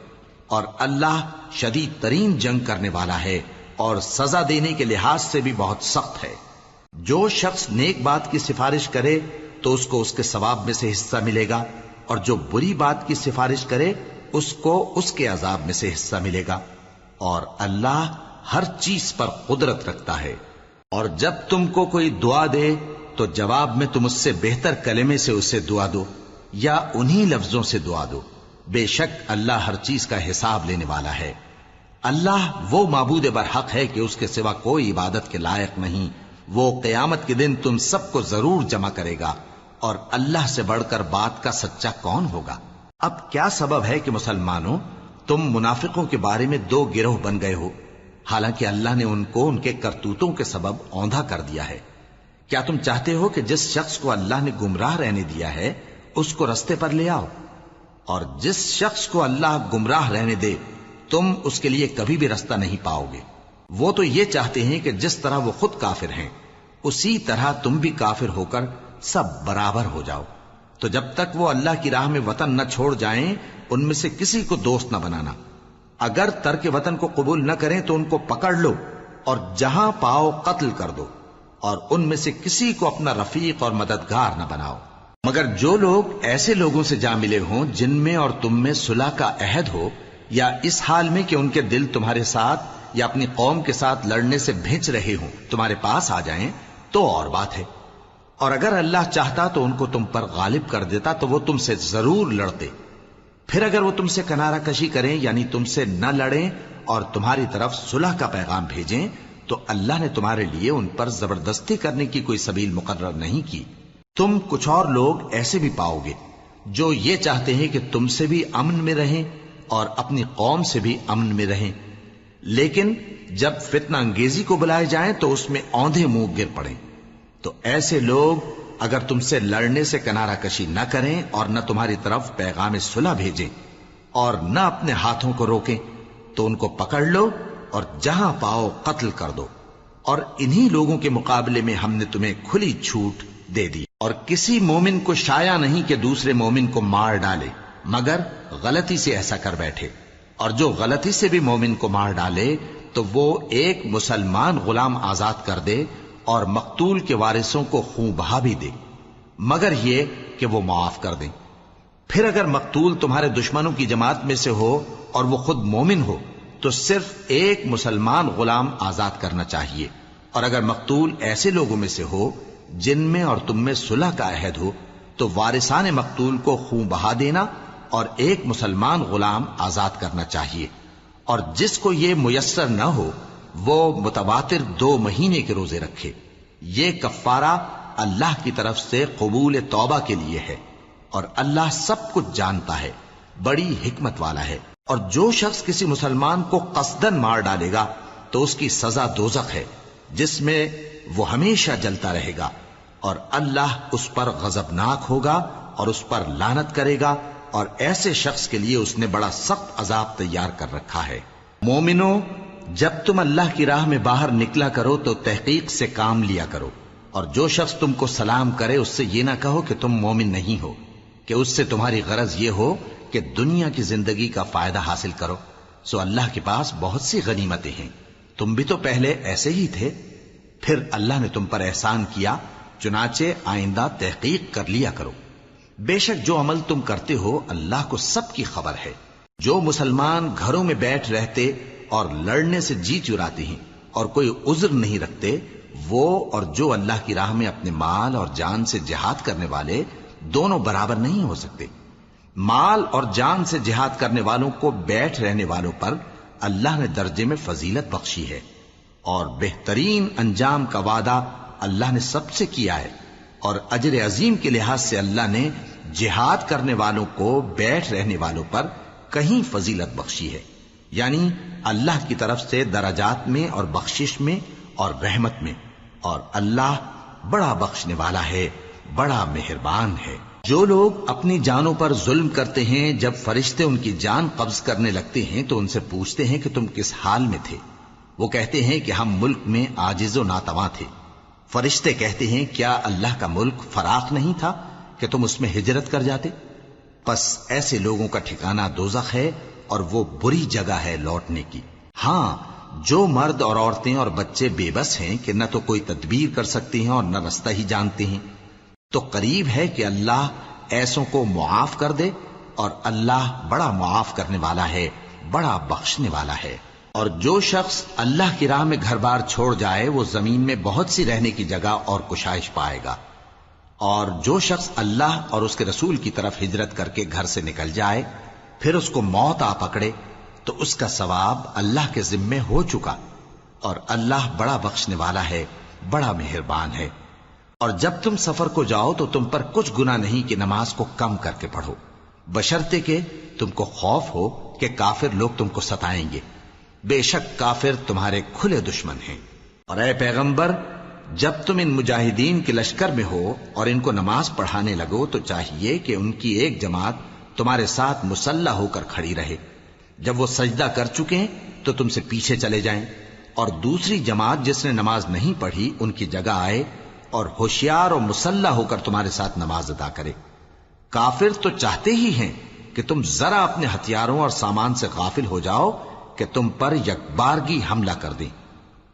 اور اللہ شدید ترین جنگ کرنے والا ہے اور سزا دینے کے لحاظ سے بھی بہت سخت ہے۔ جو شخص نیک بات کی سفارش کرے تو اس کو اس کے ثواب میں سے حصہ ملے گا، اور جو بری بات کی سفارش کرے اس کو اس کے عذاب میں سے حصہ ملے گا، اور اللہ ہر چیز پر قدرت رکھتا ہے۔ اور جب تم کو کوئی دعا دے تو جواب میں تم اس سے بہتر کلمے سے اسے دعا دو یا انہی لفظوں سے دعا دو، بے شک اللہ ہر چیز کا حساب لینے والا ہے۔ اللہ وہ معبود برحق ہے کہ اس کے سوا کوئی عبادت کے لائق نہیں۔ وہ قیامت کے دن تم سب کو ضرور جمع کرے گا، اور اللہ سے بڑھ کر بات کا سچا کون ہوگا؟ اب کیا سبب ہے کہ مسلمانوں تم منافقوں کے بارے میں دو گروہ بن گئے ہو، حالانکہ اللہ نے ان کو ان کے کرتوتوں کے سبب اوندھا کر دیا ہے؟ کیا تم چاہتے ہو کہ جس شخص کو اللہ نے گمراہ رہنے دیا ہے اس کو رستے پر لے آؤ، اور جس شخص کو اللہ گمراہ رہنے دے تم اس کے لیے کبھی بھی رستہ نہیں پاؤ گے؟ وہ تو یہ چاہتے ہیں کہ جس طرح وہ خود کافر ہیں اسی طرح تم بھی کافر ہو کر سب برابر ہو جاؤ۔ تو جب تک وہ اللہ کی راہ میں وطن نہ چھوڑ جائیں ان میں سے کسی کو دوست نہ بنانا۔ اگر ترک وطن کو قبول نہ کریں تو ان کو پکڑ لو اور جہاں پاؤ قتل کر دو، اور ان میں سے کسی کو اپنا رفیق اور مددگار نہ بناؤ، مگر جو لوگ ایسے لوگوں سے جا ملے ہوں جن میں اور تم میں صلح کا عہد ہو، یا اس حال میں کہ ان کے دل تمہارے ساتھ یا اپنی قوم کے ساتھ لڑنے سے بھنچ رہے ہوں تمہارے پاس آ جائیں تو اور بات ہے۔ اور اگر اللہ چاہتا تو ان کو تم پر غالب کر دیتا تو وہ تم سے ضرور لڑتے۔ پھر اگر وہ تم سے کنارہ کشی کریں یعنی تم سے نہ لڑیں اور تمہاری طرف صلح کا پیغام بھیجیں تو اللہ نے تمہارے لیے ان پر زبردستی کرنے کی کوئی سبیل مقرر نہیں کی۔ تم کچھ اور لوگ ایسے بھی پاؤ گے جو یہ چاہتے ہیں کہ تم سے بھی امن میں رہیں اور اپنی قوم سے بھی امن میں رہیں، لیکن جب فتنہ انگیزی کو بلائے جائیں تو اس میں اوندھے منہ گر پڑیں۔ تو ایسے لوگ اگر تم سے لڑنے سے کنارہ کشی نہ کریں اور نہ تمہاری طرف پیغام صلح بھیجیں اور نہ اپنے ہاتھوں کو روکیں تو ان کو پکڑ لو اور جہاں پاؤ قتل کر دو، اور انہی لوگوں کے مقابلے میں ہم نے تمہیں کھلی چھوٹ دے دی۔ اور کسی مومن کو شایع نہیں کہ دوسرے مومن کو مار ڈالے مگر غلطی سے ایسا کر بیٹھے، اور جو غلطی سے بھی مومن کو مار ڈالے تو وہ ایک مسلمان غلام آزاد کر دے اور مقتول کے وارثوں کو خون بہا بھی دے، مگر یہ کہ وہ معاف کر دیں۔ پھر اگر مقتول تمہارے دشمنوں کی جماعت میں سے ہو اور وہ خود مومن ہو تو صرف ایک مسلمان غلام آزاد کرنا چاہیے، اور اگر مقتول ایسے لوگوں میں سے ہو جن میں اور تم میں صلح کا عہد ہو تو وارثان مقتول کو خون بہا دینا اور ایک مسلمان غلام آزاد کرنا چاہیے، اور جس کو یہ میسر نہ ہو وہ متواتر 2 مہینے کے روزے رکھے۔ یہ کفارہ اللہ کی طرف سے قبول توبہ کے لیے ہے، اور اللہ سب کچھ جانتا ہے، بڑی حکمت والا ہے۔ اور جو شخص کسی مسلمان کو قصدن مار ڈالے گا تو اس کی سزا دوزخ ہے جس میں وہ ہمیشہ جلتا رہے گا، اور اللہ اس پر غضبناک ہوگا اور اس پر لعنت کرے گا، اور ایسے شخص کے لیے اس نے بڑا سخت عذاب تیار کر رکھا ہے۔ مومنو، جب تم اللہ کی راہ میں باہر نکلا کرو تو تحقیق سے کام لیا کرو، اور جو شخص تم کو سلام کرے اس سے یہ نہ کہو کہ تم مومن نہیں ہو، کہ اس سے تمہاری غرض یہ ہو کہ دنیا کی زندگی کا فائدہ حاصل کرو۔ سو اللہ کے پاس بہت سی غنیمتیں ہیں، تم بھی تو پہلے ایسے ہی تھے، پھر اللہ نے تم پر احسان کیا، چنانچہ آئندہ تحقیق کر لیا کرو۔ بے شک جو عمل تم کرتے ہو اللہ کو سب کی خبر ہے۔ جو مسلمان گھروں میں بیٹھ رہتے اور لڑنے سے جی چراتے ہیں اور کوئی عذر نہیں رکھتے، وہ اور جو اللہ کی راہ میں اپنے مال اور جان سے جہاد کرنے والے دونوں برابر نہیں ہو سکتے۔ مال اور جان سے جہاد کرنے والوں کو بیٹھ رہنے والوں پر اللہ نے درجے میں فضیلت بخشی ہے، اور بہترین انجام کا وعدہ اللہ نے سب سے کیا ہے، اور اجر عظیم کے لحاظ سے اللہ نے جہاد کرنے والوں کو بیٹھ رہنے والوں پر کہیں فضیلت بخشی ہے، یعنی اللہ کی طرف سے درجات میں اور بخشش میں اور رحمت میں، اور اللہ بڑا بخشنے والا ہے، بڑا مہربان ہے۔ جو لوگ اپنی جانوں پر ظلم کرتے ہیں، جب فرشتے ان کی جان قبض کرنے لگتے ہیں تو ان سے پوچھتے ہیں کہ تم کس حال میں تھے؟ وہ کہتے ہیں کہ ہم ملک میں عاجز و ناتواں تھے۔ فرشتے کہتے ہیں کیا اللہ کا ملک فراخ نہیں تھا کہ تم اس میں ہجرت کر جاتے؟ پس ایسے لوگوں کا ٹھکانہ دوزخ ہے اور وہ بری جگہ ہے لوٹنے کی۔ ہاں، جو مرد اور عورتیں اور بچے بے بس ہیں کہ نہ تو کوئی تدبیر کر سکتے ہیں اور نہ رستہ ہی جانتے ہیں، تو قریب ہے کہ اللہ ایسوں کو معاف کر دے، اور اللہ بڑا معاف کرنے والا ہے، بڑا بخشنے والا ہے۔ اور جو شخص اللہ کی راہ میں گھر بار چھوڑ جائے وہ زمین میں بہت سی رہنے کی جگہ اور کشائش پائے گا، اور جو شخص اللہ اور اس کے رسول کی طرف ہجرت کر کے گھر سے نکل جائے پھر اس کو موت آ پکڑے تو اس کا ثواب اللہ کے ذمے ہو چکا، اور اللہ بڑا بخشنے والا ہے، بڑا مہربان ہے۔ اور جب تم سفر کو جاؤ تو تم پر کچھ گناہ نہیں کہ نماز کو کم کر کے پڑھو، بشرطے کہ تم کو خوف ہو کہ کافر لوگ تم کو ستائیں گے، بے شک کافر تمہارے کھلے دشمن ہیں۔ اور اے پیغمبر، جب تم ان مجاہدین کے لشکر میں ہو اور ان کو نماز پڑھانے لگو تو چاہیے کہ ان کی ایک جماعت تمہارے ساتھ مسلح ہو کر کھڑی رہے، جب وہ سجدہ کر چکے تو تم سے پیچھے چلے جائیں، اور دوسری جماعت جس نے نماز نہیں پڑھی ان کی جگہ آئے اور ہوشیار اور مسلح ہو کر تمہارے ساتھ نماز ادا کرے۔ کافر تو چاہتے ہی ہیں کہ تم ذرا اپنے ہتھیاروں اور سامان سے غافل ہو جاؤ کہ تم پر یکبارگی حملہ کر دیں،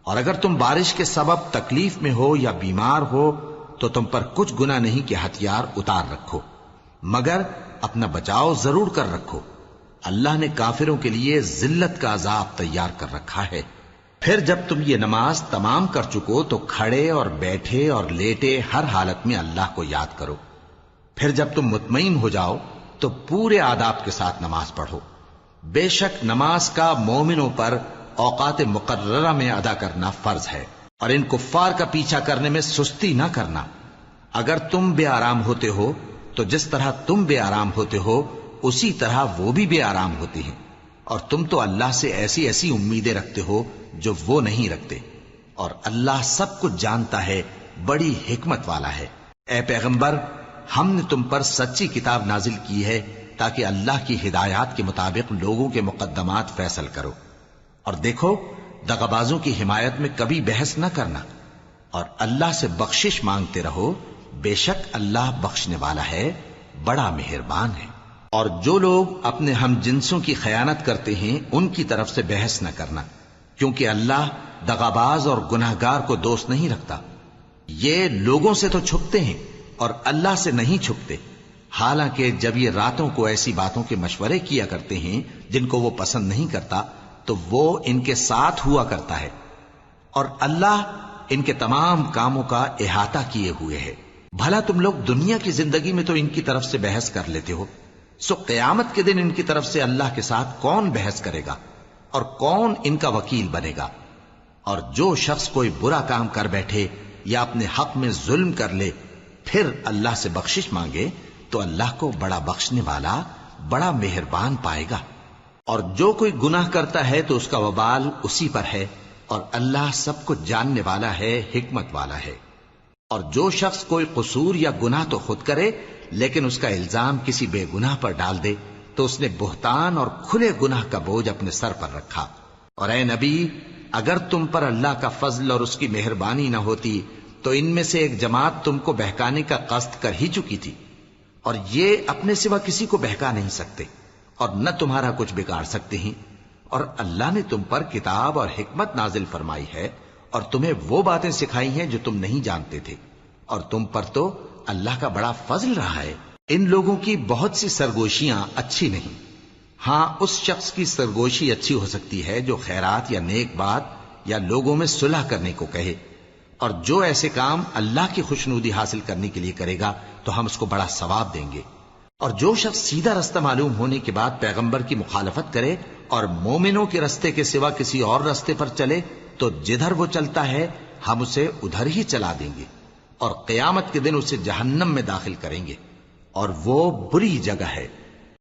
اور اگر تم بارش کے سبب تکلیف میں ہو یا بیمار ہو تو تم پر کچھ گناہ نہیں کہ ہتھیار اتار رکھو، مگر اپنا بچاؤ ضرور کر رکھو۔ اللہ نے کافروں کے لیے ذلت کا عذاب تیار کر رکھا ہے۔ پھر جب تم یہ نماز تمام کر چکو تو کھڑے اور بیٹھے اور لیٹے ہر حالت میں اللہ کو یاد کرو۔ پھر جب تم مطمئن ہو جاؤ تو پورے آداب کے ساتھ نماز پڑھو۔ بے شک نماز کا مومنوں پر اوقات مقررہ میں ادا کرنا فرض ہے، اور ان کفار کا پیچھا کرنے میں سستی نہ کرنا۔ اگر تم بے آرام ہوتے ہو تو جس طرح تم بے آرام ہوتے ہو اسی طرح وہ بھی بے آرام ہوتے ہیں، اور تم تو اللہ سے ایسی ایسی امیدیں رکھتے ہو جو وہ نہیں رکھتے، اور اللہ سب کچھ جانتا ہے، بڑی حکمت والا ہے۔ اے پیغمبر، ہم نے تم پر سچی کتاب نازل کی ہے تاکہ اللہ کی ہدایات کے مطابق لوگوں کے مقدمات فیصل کرو، اور دیکھو دغابازوں کی حمایت میں کبھی بحث نہ کرنا، اور اللہ سے بخشش مانگتے رہو، بے شک اللہ بخشنے والا ہے، بڑا مہربان ہے۔ اور جو لوگ اپنے ہم جنسوں کی خیانت کرتے ہیں ان کی طرف سے بحث نہ کرنا، کیونکہ اللہ دغاباز اور گناہگار کو دوست نہیں رکھتا۔ یہ لوگوں سے تو چھپتے ہیں اور اللہ سے نہیں چھپتے، حالانکہ جب یہ راتوں کو ایسی باتوں کے مشورے کیا کرتے ہیں جن کو وہ پسند نہیں کرتا تو وہ ان کے ساتھ ہوا کرتا ہے، اور اللہ ان کے تمام کاموں کا احاطہ کیے ہوئے ہے۔ بھلا تم لوگ دنیا کی زندگی میں تو ان کی طرف سے بحث کر لیتے ہو، سو قیامت کے دن ان کی طرف سے اللہ کے ساتھ کون بحث کرے گا اور کون ان کا وکیل بنے گا؟ اور جو شخص کوئی برا کام کر بیٹھے یا اپنے حق میں ظلم کر لے پھر اللہ سے بخشش مانگے تو اللہ کو بڑا بخشنے والا، بڑا مہربان پائے گا۔ اور جو کوئی گناہ کرتا ہے تو اس کا وبال اسی پر ہے، اور اللہ سب کو جاننے والا ہے، حکمت والا ہے۔ اور جو شخص کوئی قصور یا گناہ تو خود کرے لیکن اس کا الزام کسی بے گناہ پر ڈال دے تو اس نے بہتان اور کھلے گناہ کا بوجھ اپنے سر پر رکھا۔ اور اے نبی، اگر تم پر اللہ کا فضل اور اس کی مہربانی نہ ہوتی تو ان میں سے ایک جماعت تم کو بہکانے کا قصد کر ہی چکی تھی، اور یہ اپنے سوا کسی کو بہکا نہیں سکتے اور نہ تمہارا کچھ بگاڑ سکتے ہیں۔ اور اللہ نے تم پر کتاب اور حکمت نازل فرمائی ہے اور تمہیں وہ باتیں سکھائی ہیں جو تم نہیں جانتے تھے، اور تم پر تو اللہ کا بڑا فضل رہا ہے۔ ان لوگوں کی بہت سی سرگوشیاں اچھی نہیں، ہاں اس شخص کی سرگوشی اچھی ہو سکتی ہے جو خیرات یا نیک بات یا لوگوں میں صلح کرنے کو کہے، اور جو ایسے کام اللہ کی خوشنودی حاصل کرنے کے لیے کرے گا تو ہم اس کو بڑا ثواب دیں گے۔ اور جو شخص سیدھا رستہ معلوم ہونے کے بعد پیغمبر کی مخالفت کرے اور مومنوں کے رستے کے سوا کسی اور رستے پر چلے تو جدھر وہ چلتا ہے ہم اسے ادھر ہی چلا دیں گے، اور قیامت کے دن اسے جہنم میں داخل کریں گے، اور وہ بری جگہ ہے۔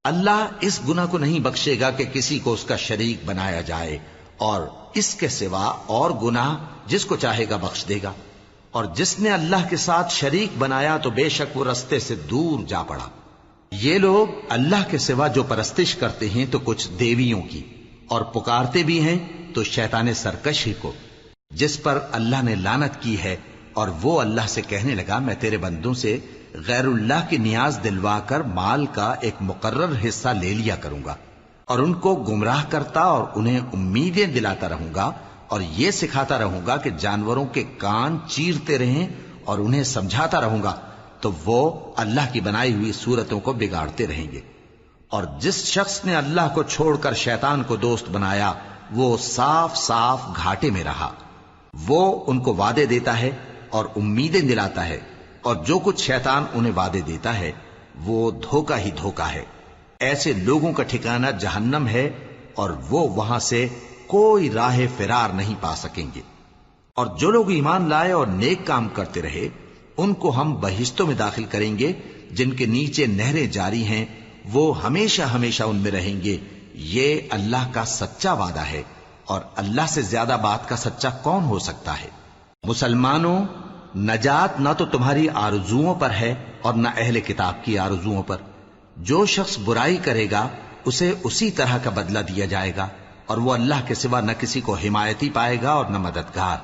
اللہ اس گناہ کو نہیں بخشے گا کہ کسی کو اس کا شریک بنایا جائے، اور اس کے سوا اور گناہ جس کو چاہے گا بخش دے گا۔ اور جس نے اللہ کے ساتھ شریک بنایا تو بے شک وہ رستے سے دور جا پڑا۔ یہ لوگ اللہ کے سوا جو پرستش کرتے ہیں تو کچھ دیویوں کی، اور پکارتے بھی ہیں تو شیطان سرکش ہی کو، جس پر اللہ نے لعنت کی ہے۔ اور وہ اللہ سے کہنے لگا میں تیرے بندوں سے غیر اللہ کی نیاز دلوا کر مال کا ایک مقرر حصہ لے لیا کروں گا، اور ان کو گمراہ کرتا اور انہیں امیدیں دلاتا رہوں گا، اور یہ سکھاتا رہوں گا کہ جانوروں کے کان چیرتے رہیں، اور انہیں سمجھاتا رہوں گا تو وہ اللہ کی بنائی ہوئی صورتوں کو بگاڑتے رہیں گے۔ اور جس شخص نے اللہ کو چھوڑ کر شیطان کو دوست بنایا وہ صاف صاف گھاٹے میں رہا۔ وہ ان کو وعدے دیتا ہے اور امیدیں دلاتا ہے، اور جو کچھ شیطان انہیں وعدے دیتا ہے وہ دھوکہ ہی دھوکہ ہے۔ ایسے لوگوں کا ٹھکانہ جہنم ہے، اور وہ وہاں سے کوئی راہ فرار نہیں پا سکیں گے۔ اور جو لوگ ایمان لائے اور نیک کام کرتے رہے ان کو ہم بہشتوں میں داخل کریں گے جن کے نیچے نہریں جاری ہیں، وہ ہمیشہ ہمیشہ ان میں رہیں گے۔ یہ اللہ کا سچا وعدہ ہے، اور اللہ سے زیادہ بات کا سچا کون ہو سکتا ہے؟ مسلمانوں، نجات نہ تو تمہاری آرزوؤں پر ہے اور نہ اہل کتاب کی آرزوؤں پر۔ جو شخص برائی کرے گا اسے اسی طرح کا بدلہ دیا جائے گا، اور وہ اللہ کے سوا نہ کسی کو حمایتی پائے گا اور نہ مددگار۔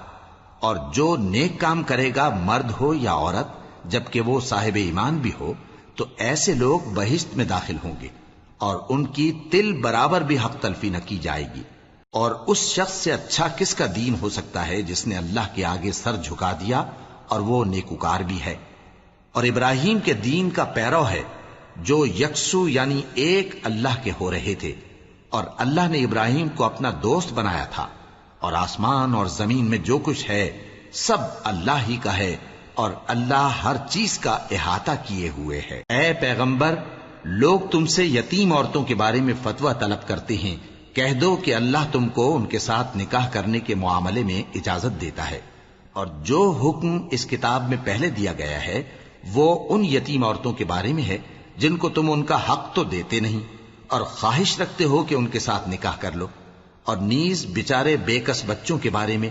اور جو نیک کام کرے گا مرد ہو یا عورت جبکہ وہ صاحب ایمان بھی ہو تو ایسے لوگ بہشت میں داخل ہوں گے، اور ان کی تل برابر بھی حق تلفی نہ کی جائے گی۔ اور اس شخص سے اچھا کس کا دین ہو سکتا ہے جس نے اللہ کے آگے سر جھکا دیا اور وہ نیکوکار بھی ہے۔ اور ابراہیم کے دین کا پیرو ہے جو یکسو یعنی ایک اللہ کے ہو رہے تھے، اور اللہ نے ابراہیم کو اپنا دوست بنایا تھا۔ اور آسمان اور زمین میں جو کچھ ہے سب اللہ ہی کا ہے، اور اللہ ہر چیز کا احاطہ کیے ہوئے ہے۔ اے پیغمبر، لوگ تم سے یتیم عورتوں کے بارے میں فتویٰ طلب کرتے ہیں، کہہ دو کہ اللہ تم کو ان کے ساتھ نکاح کرنے کے معاملے میں اجازت دیتا ہے، اور جو حکم اس کتاب میں پہلے دیا گیا ہے وہ ان یتیم عورتوں کے بارے میں ہے جن کو تم ان کا حق تو دیتے نہیں، اور خواہش رکھتے ہو کہ ان کے ساتھ نکاح کر لو، اور نیز بیچارے بے کس بچوں کے بارے میں۔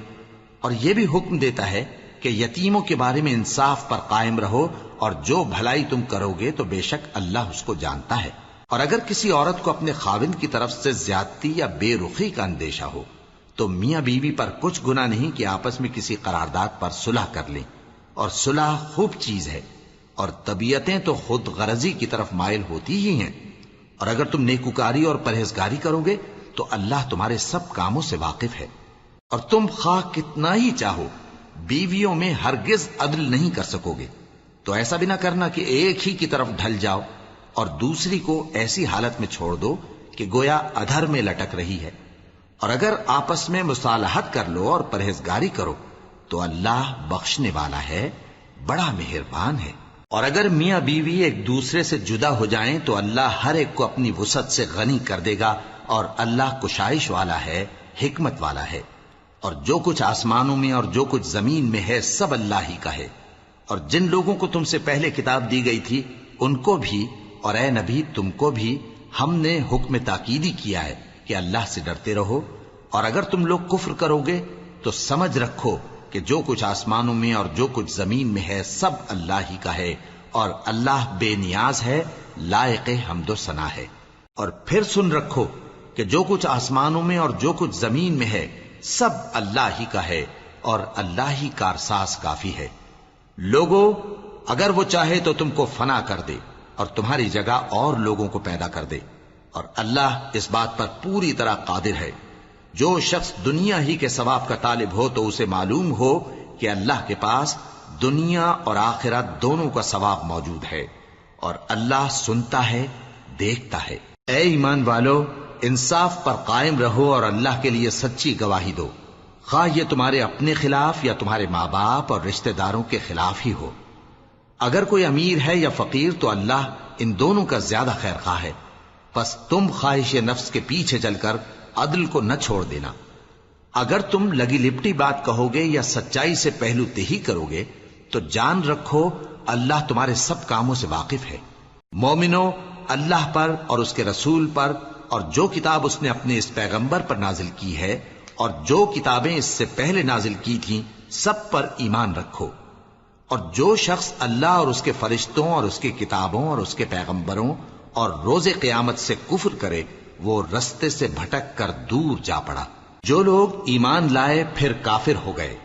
اور یہ بھی حکم دیتا ہے کہ یتیموں کے بارے میں انصاف پر قائم رہو، اور جو بھلائی تم کرو گے تو بے شک اللہ اس کو جانتا ہے۔ اور اگر کسی عورت کو اپنے خاوند کی طرف سے زیادتی یا بے رخی کا اندیشہ ہو تو میاں بیوی پر کچھ گناہ نہیں کہ آپس میں کسی قرارداد پر صلح کر لیں، اور صلح خوب چیز ہے، اور طبیعتیں تو خود غرضی کی طرف مائل ہوتی ہی ہیں۔ اور اگر تم نیکوکاری اور پرہیزگاری کرو گے تو اللہ تمہارے سب کاموں سے واقف ہے۔ اور تم خواہ کتنا ہی چاہو بیویوں میں ہرگز عدل نہیں کر سکو گے، تو ایسا بھی نہ کرنا کہ ایک ہی کی طرف ڈھل جاؤ اور دوسری کو ایسی حالت میں چھوڑ دو کہ گویا ادھر میں لٹک رہی ہے۔ اور اگر آپس میں مصالحت کر لو اور پرہیزگاری کرو تو اللہ بخشنے والا ہے، بڑا مہربان ہے۔ اور اگر میاں بیوی ایک دوسرے سے جدا ہو جائیں تو اللہ ہر ایک کو اپنی وسعت سے غنی کر دے گا، اور اللہ کشائش والا ہے، حکمت والا ہے۔ اور جو کچھ آسمانوں میں اور جو کچھ زمین میں ہے سب اللہ ہی کا ہے۔ اور جن لوگوں کو تم سے پہلے کتاب دی گئی تھی ان کو بھی اور اے نبی تم کو بھی ہم نے حکم تاکیدی کیا ہے کہ اللہ سے ڈرتے رہو، اور اگر تم لوگ کفر کرو گے تو سمجھ رکھو کہ جو کچھ آسمانوں میں اور جو کچھ زمین میں ہے سب اللہ ہی کا ہے، اور اللہ بے نیاز ہے، لائق حمد و ثنا ہے۔ اور پھر سن رکھو کہ جو کچھ آسمانوں میں اور جو کچھ زمین میں ہے سب اللہ ہی کا ہے، اور اللہ ہی کارساز کافی ہے۔ لوگو، اگر وہ چاہے تو تم کو فنا کر دے اور تمہاری جگہ اور لوگوں کو پیدا کر دے، اور اللہ اس بات پر پوری طرح قادر ہے۔ جو شخص دنیا ہی کے ثواب کا طالب ہو تو اسے معلوم ہو کہ اللہ کے پاس دنیا اور آخرت دونوں کا ثواب موجود ہے، اور اللہ سنتا ہے، دیکھتا ہے۔ اے ایمان والو، انصاف پر قائم رہو اور اللہ کے لیے سچی گواہی دو، خواہ یہ تمہارے اپنے خلاف یا تمہارے ماں باپ اور رشتہ داروں کے خلاف ہی ہو۔ اگر کوئی امیر ہے یا فقیر تو اللہ ان دونوں کا زیادہ خیر خواہ ہے، پس تم خواہش نفس کے پیچھے چل کر عدل کو نہ چھوڑ دینا۔ اگر تم لگی لپٹی بات کہو گے یا سچائی سے پہلو تہی کرو گے تو جان رکھو اللہ تمہارے سب کاموں سے واقف ہے۔ مومنو، اللہ پر اور اس کے رسول پر اور جو کتاب اس نے اپنے اس پیغمبر پر نازل کی ہے اور جو کتابیں اس سے پہلے نازل کی تھیں سب پر ایمان رکھو، اور جو شخص اللہ اور اس کے فرشتوں اور اس کی کتابوں اور اس کے پیغمبروں اور روز قیامت سے کفر کرے وہ رستے سے بھٹک کر دور جا پڑا۔ جو لوگ ایمان لائے پھر کافر ہو گئے،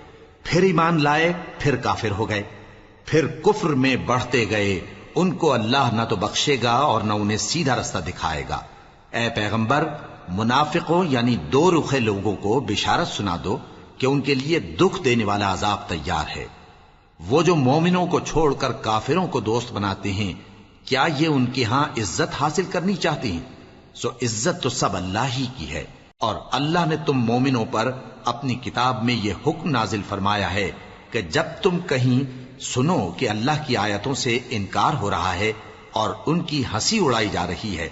پھر ایمان لائے پھر کافر ہو گئے، پھر کفر میں بڑھتے گئے، ان کو اللہ نہ تو بخشے گا اور نہ انہیں سیدھا رستہ دکھائے گا۔ اے پیغمبر، منافقوں یعنی دو رخے لوگوں کو بشارت سنا دو کہ ان کے لیے دکھ دینے والا عذاب تیار ہے۔ وہ جو مومنوں کو چھوڑ کر کافروں کو دوست بناتے ہیں، کیا یہ ان کے ہاں عزت حاصل کرنی چاہتے ہیں؟ سو عزت تو سب اللہ ہی کی ہے۔ اور اللہ نے تم مومنوں پر اپنی کتاب میں یہ حکم نازل فرمایا ہے کہ جب تم کہیں سنو کہ اللہ کی آیتوں سے انکار ہو رہا ہے اور ان کی ہنسی اڑائی جا رہی ہے،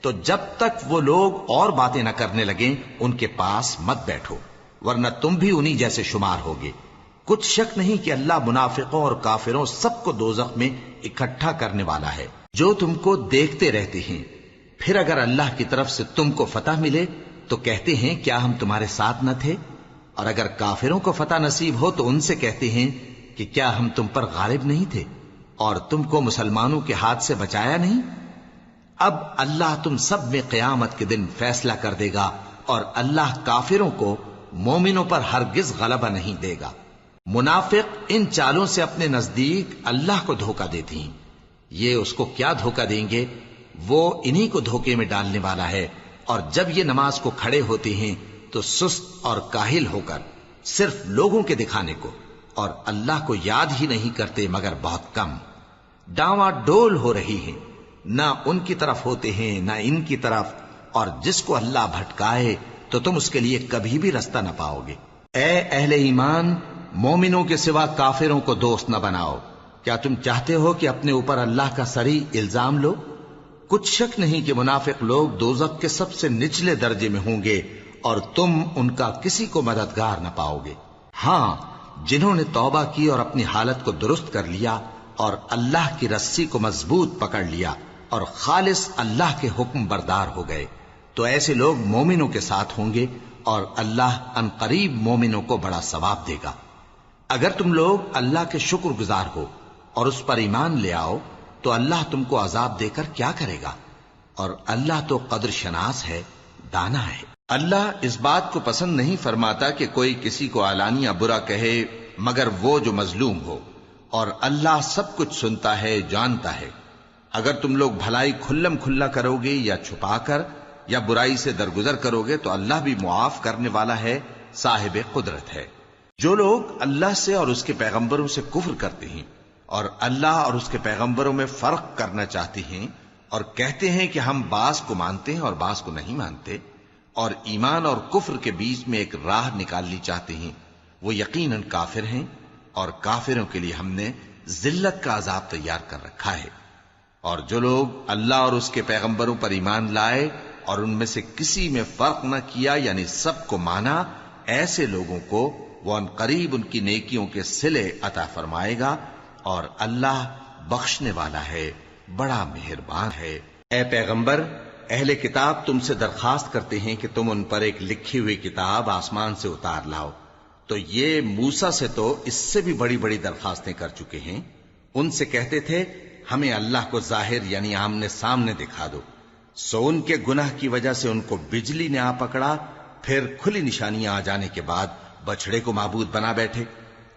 تو جب تک وہ لوگ اور باتیں نہ کرنے لگیں ان کے پاس مت بیٹھو، ورنہ تم بھی انہی جیسے شمار ہوگے۔ کچھ شک نہیں کہ اللہ منافقوں اور کافروں سب کو دوزخ میں اکٹھا کرنے والا ہے، جو تم کو دیکھتے رہتے ہیں۔ پھر اگر اللہ کی طرف سے تم کو فتح ملے تو کہتے ہیں کیا ہم تمہارے ساتھ نہ تھے؟ اور اگر کافروں کو فتح نصیب ہو تو ان سے کہتے ہیں کہ کیا ہم تم پر غالب نہیں تھے اور تم کو مسلمانوں کے ہاتھ سے بچایا نہیں؟ اب اللہ تم سب میں قیامت کے دن فیصلہ کر دے گا، اور اللہ کافروں کو مومنوں پر ہرگز غلبہ نہیں دے گا۔ منافق ان چالوں سے اپنے نزدیک اللہ کو دھوکہ دیتی ہیں۔ یہ اس کو کیا دھوکہ دیں گے؟ وہ انہی کو دھوکے میں ڈالنے والا ہے۔ اور جب یہ نماز کو کھڑے ہوتے ہیں تو سست اور کاہل ہو کر، صرف لوگوں کے دکھانے کو، اور اللہ کو یاد ہی نہیں کرتے مگر بہت کم۔ ڈاواں ڈول ہو رہی ہیں، نہ ان کی طرف ہوتے ہیں نہ ان کی طرف، اور جس کو اللہ بھٹکائے تو تم اس کے لیے کبھی بھی رستہ نہ پاؤ گے۔ اے اہل ایمان، مومنوں کے سوا کافروں کو دوست نہ بناؤ۔ کیا تم چاہتے ہو کہ اپنے اوپر اللہ کا صریح الزام لو؟ کچھ شک نہیں کہ منافق لوگ دوزخ کے سب سے نچلے درجے میں ہوں گے، اور تم ان کا کسی کو مددگار نہ پاؤ گے۔ ہاں، جنہوں نے توبہ کی اور اپنی حالت کو درست کر لیا اور اللہ کی رسی کو مضبوط پکڑ لیا اور خالص اللہ کے حکم بردار ہو گئے، تو ایسے لوگ مومنوں کے ساتھ ہوں گے، اور اللہ ان قریب مومنوں کو بڑا ثواب دے گا۔ اگر تم لوگ اللہ کے شکر گزار ہو اور اس پر ایمان لے آؤ تو اللہ تم کو عذاب دے کر کیا کرے گا؟ اور اللہ تو قدر شناس ہے، دانا ہے۔ اللہ اس بات کو پسند نہیں فرماتا کہ کوئی کسی کو علانیہ برا کہے مگر وہ جو مظلوم ہو، اور اللہ سب کچھ سنتا ہے، جانتا ہے۔ اگر تم لوگ بھلائی کھلم کھلا کرو گے یا چھپا کر یا برائی سے درگزر کرو گے تو اللہ بھی معاف کرنے والا ہے، صاحب قدرت ہے۔ جو لوگ اللہ سے اور اس کے پیغمبروں سے کفر کرتے ہیں اور اللہ اور اس کے پیغمبروں میں فرق کرنا چاہتے ہیں اور کہتے ہیں کہ ہم بعض کو مانتے ہیں اور بعض کو نہیں مانتے، اور ایمان اور کفر کے بیچ میں ایک راہ نکالنی چاہتے ہیں، وہ یقیناً کافر ہیں، اور کافروں کے لیے ہم نے ذلت کا عذاب تیار کر رکھا ہے۔ اور جو لوگ اللہ اور اس کے پیغمبروں پر ایمان لائے اور ان میں سے کسی میں فرق نہ کیا یعنی سب کو مانا، ایسے لوگوں کو وہ ان قریب ان کی نیکیوں کے صلے عطا فرمائے گا، اور اللہ بخشنے والا ہے، بڑا مہربان ہے۔ اے پیغمبر، اہل کتاب تم سے درخواست کرتے ہیں کہ تم ان پر ایک لکھی ہوئی کتاب آسمان سے اتار لاؤ، تو یہ موسیٰ سے تو اس سے بھی بڑی بڑی درخواستیں کر چکے ہیں۔ ان سے کہتے تھے ہمیں اللہ کو ظاہر یعنی آمنے سامنے دکھا دو، سو ان کے گناہ کی وجہ سے ان کو بجلی نے آ پکڑا، پھر کھلی نشانیاں آ جانے کے بعد بچڑے کو معبود بنا بیٹھے،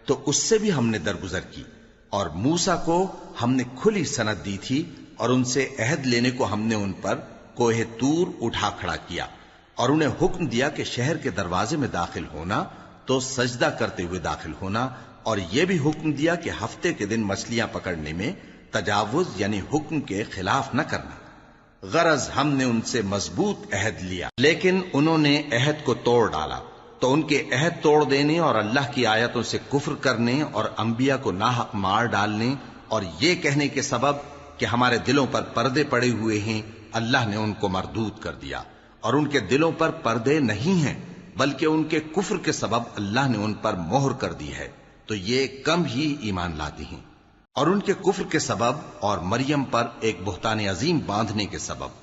تو اس سے بھی ہم نے درگزر کی۔ اور موسیٰ کو ہم نے کھلی سند دی تھی، اور ان سے عہد لینے کو ہم نے ان پر کوہ طور اٹھا کھڑا کیا، اور انہیں حکم دیا کہ شہر کے دروازے میں داخل ہونا تو سجدہ کرتے ہوئے داخل ہونا، اور یہ بھی حکم دیا کہ ہفتے کے دن مچھلیاں پکڑنے میں تجاوز یعنی حکم کے خلاف نہ کرنا۔ غرض ہم نے ان سے مضبوط عہد لیا، لیکن انہوں نے عہد کو توڑ ڈالا، تو ان کے عہد توڑ دینے اور اللہ کی آیتوں سے کفر کرنے اور انبیاء کو ناحق مار ڈالنے اور یہ کہنے کے سبب کہ ہمارے دلوں پر پردے پڑے ہوئے ہیں، اللہ نے ان کو مردود کر دیا، اور ان کے دلوں پر پردے نہیں ہیں بلکہ ان کے کفر کے سبب اللہ نے ان پر مہر کر دی ہے، تو یہ کم ہی ایمان لاتے ہیں۔ اور ان کے کفر کے سبب اور مریم پر ایک بہتان عظیم باندھنے کے سبب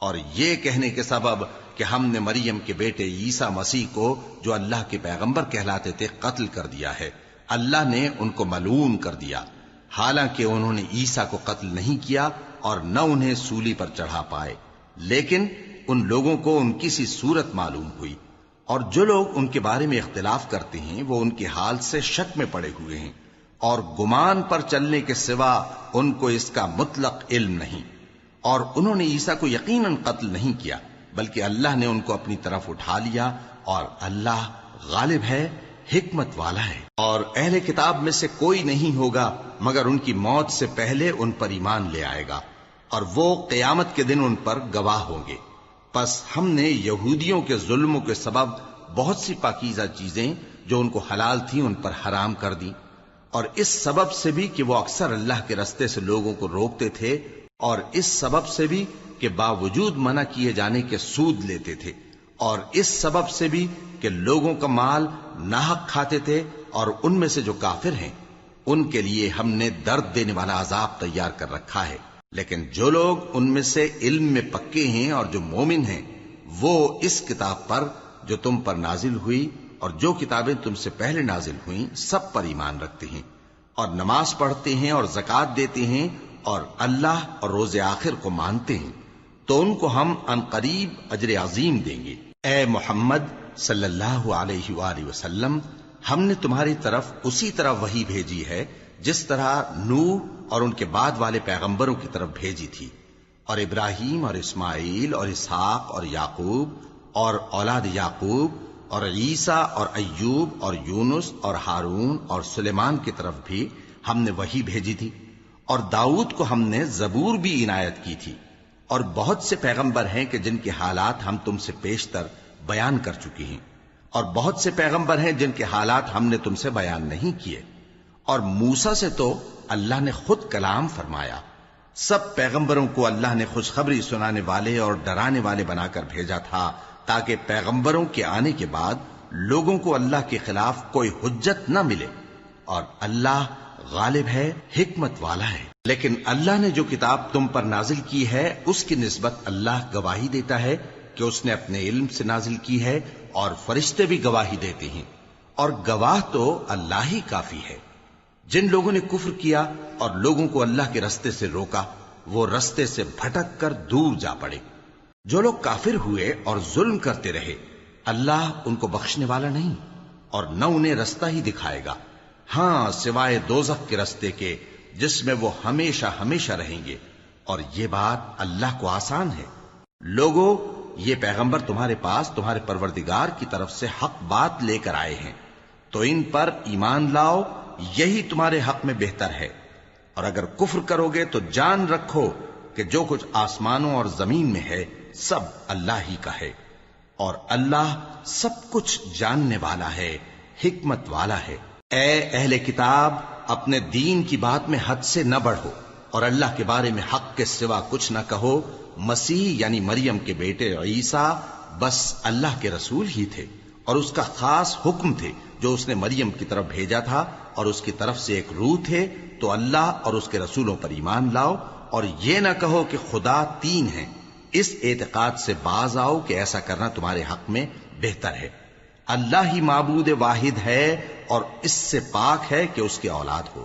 اور یہ کہنے کے سبب کہ ہم نے مریم کے بیٹے عیسیٰ مسیح کو جو اللہ کے پیغمبر کہلاتے تھے قتل کر دیا ہے، اللہ نے ان کو ملعون کر دیا، حالانکہ انہوں نے عیسیٰ کو قتل نہیں کیا اور نہ انہیں سولی پر چڑھا پائے، لیکن ان لوگوں کو ان کی سی صورت معلوم ہوئی، اور جو لوگ ان کے بارے میں اختلاف کرتے ہیں وہ ان کے حال سے شک میں پڑے ہوئے ہیں، اور گمان پر چلنے کے سوا ان کو اس کا مطلق علم نہیں، اور انہوں نے عیسیٰ کو یقیناً قتل نہیں کیا بلکہ اللہ نے ان کو اپنی طرف اٹھا لیا، اور اللہ غالب ہے، حکمت والا ہے۔ اور اہل کتاب میں سے کوئی نہیں ہوگا مگر ان کی موت سے پہلے ان پر ایمان لے آئے گا، اور وہ قیامت کے دن ان پر گواہ ہوں گے۔ پس ہم نے یہودیوں کے ظلموں کے سبب بہت سی پاکیزہ چیزیں جو ان کو حلال تھیں ان پر حرام کر دیں، اور اس سبب سے بھی کہ وہ اکثر اللہ کے رستے سے لوگوں کو روکتے تھے، اور اس سبب سے بھی کہ باوجود منع کیے جانے کے سود لیتے تھے، اور اس سبب سے بھی کہ لوگوں کا مال ناحق کھاتے تھے، اور ان میں سے جو کافر ہیں ان کے لیے ہم نے درد دینے والا عذاب تیار کر رکھا ہے۔ لیکن جو لوگ ان میں سے علم میں پکے ہیں اور جو مومن ہیں وہ اس کتاب پر جو تم پر نازل ہوئی اور جو کتابیں تم سے پہلے نازل ہوئیں سب پر ایمان رکھتے ہیں، اور نماز پڑھتے ہیں اور زکوٰۃ دیتے ہیں، اور اللہ اور روز آخر کو مانتے ہیں، تو ان کو ہم عنقریب اجر عظیم دیں گے۔ اے محمد صلی اللہ علیہ وآلہ وسلم، ہم نے تمہاری طرف اسی طرح وحی بھیجی ہے جس طرح نوح اور ان کے بعد والے پیغمبروں کی طرف بھیجی تھی، اور ابراہیم اور اسماعیل اور اسحاق اور یعقوب اور اولاد یعقوب اور عیسیٰ اور ایوب اور یونس اور ہارون اور سلیمان کی طرف بھی ہم نے وحی بھیجی تھی، اور داؤد کو ہم نے زبور بھی عنایت کی تھی، اور بہت سے پیغمبر ہیں کہ جن کے حالات ہم تم سے پیشتر بیان کر چکے ہیں، اور بہت سے پیغمبر ہیں جن کے حالات ہم نے تم سے بیان نہیں کیے، اور موسیٰ سے تو اللہ نے خود کلام فرمایا۔ سب پیغمبروں کو اللہ نے خوشخبری سنانے والے اور ڈرانے والے بنا کر بھیجا تھا تاکہ پیغمبروں کے آنے کے بعد لوگوں کو اللہ کے خلاف کوئی حجت نہ ملے، اور اللہ غالب ہے، حکمت والا ہے۔ لیکن اللہ نے جو کتاب تم پر نازل کی ہے اس کی نسبت اللہ گواہی دیتا ہے کہ اس نے اپنے علم سے نازل کی ہے، اور فرشتے بھی گواہی دیتے ہیں، اور گواہ تو اللہ ہی کافی ہے۔ جن لوگوں نے کفر کیا اور لوگوں کو اللہ کے رستے سے روکا وہ رستے سے بھٹک کر دور جا پڑے۔ جو لوگ کافر ہوئے اور ظلم کرتے رہے اللہ ان کو بخشنے والا نہیں، اور نہ انہیں رستہ ہی دکھائے گا، ہاں سوائے دوزخ کے رستے کے جس میں وہ ہمیشہ ہمیشہ رہیں گے، اور یہ بات اللہ کو آسان ہے۔ لوگو، یہ پیغمبر تمہارے پاس تمہارے پروردگار کی طرف سے حق بات لے کر آئے ہیں، تو ان پر ایمان لاؤ، یہی تمہارے حق میں بہتر ہے، اور اگر کفر کرو گے تو جان رکھو کہ جو کچھ آسمانوں اور زمین میں ہے سب اللہ ہی کا ہے، اور اللہ سب کچھ جاننے والا ہے، حکمت والا ہے۔ اے اہل کتاب، اپنے دین کی بات میں حد سے نہ بڑھو، اور اللہ کے بارے میں حق کے سوا کچھ نہ کہو۔ مسیح یعنی مریم کے بیٹے عیسیٰ بس اللہ کے رسول ہی تھے، اور اس کا خاص حکم تھے جو اس نے مریم کی طرف بھیجا تھا، اور اس کی طرف سے ایک روح تھے، تو اللہ اور اس کے رسولوں پر ایمان لاؤ، اور یہ نہ کہو کہ خدا تین ہیں، اس اعتقاد سے باز آؤ کہ ایسا کرنا تمہارے حق میں بہتر ہے۔ اللہ ہی معبود واحد ہے، اور اس سے پاک ہے کہ اس کی اولاد ہو۔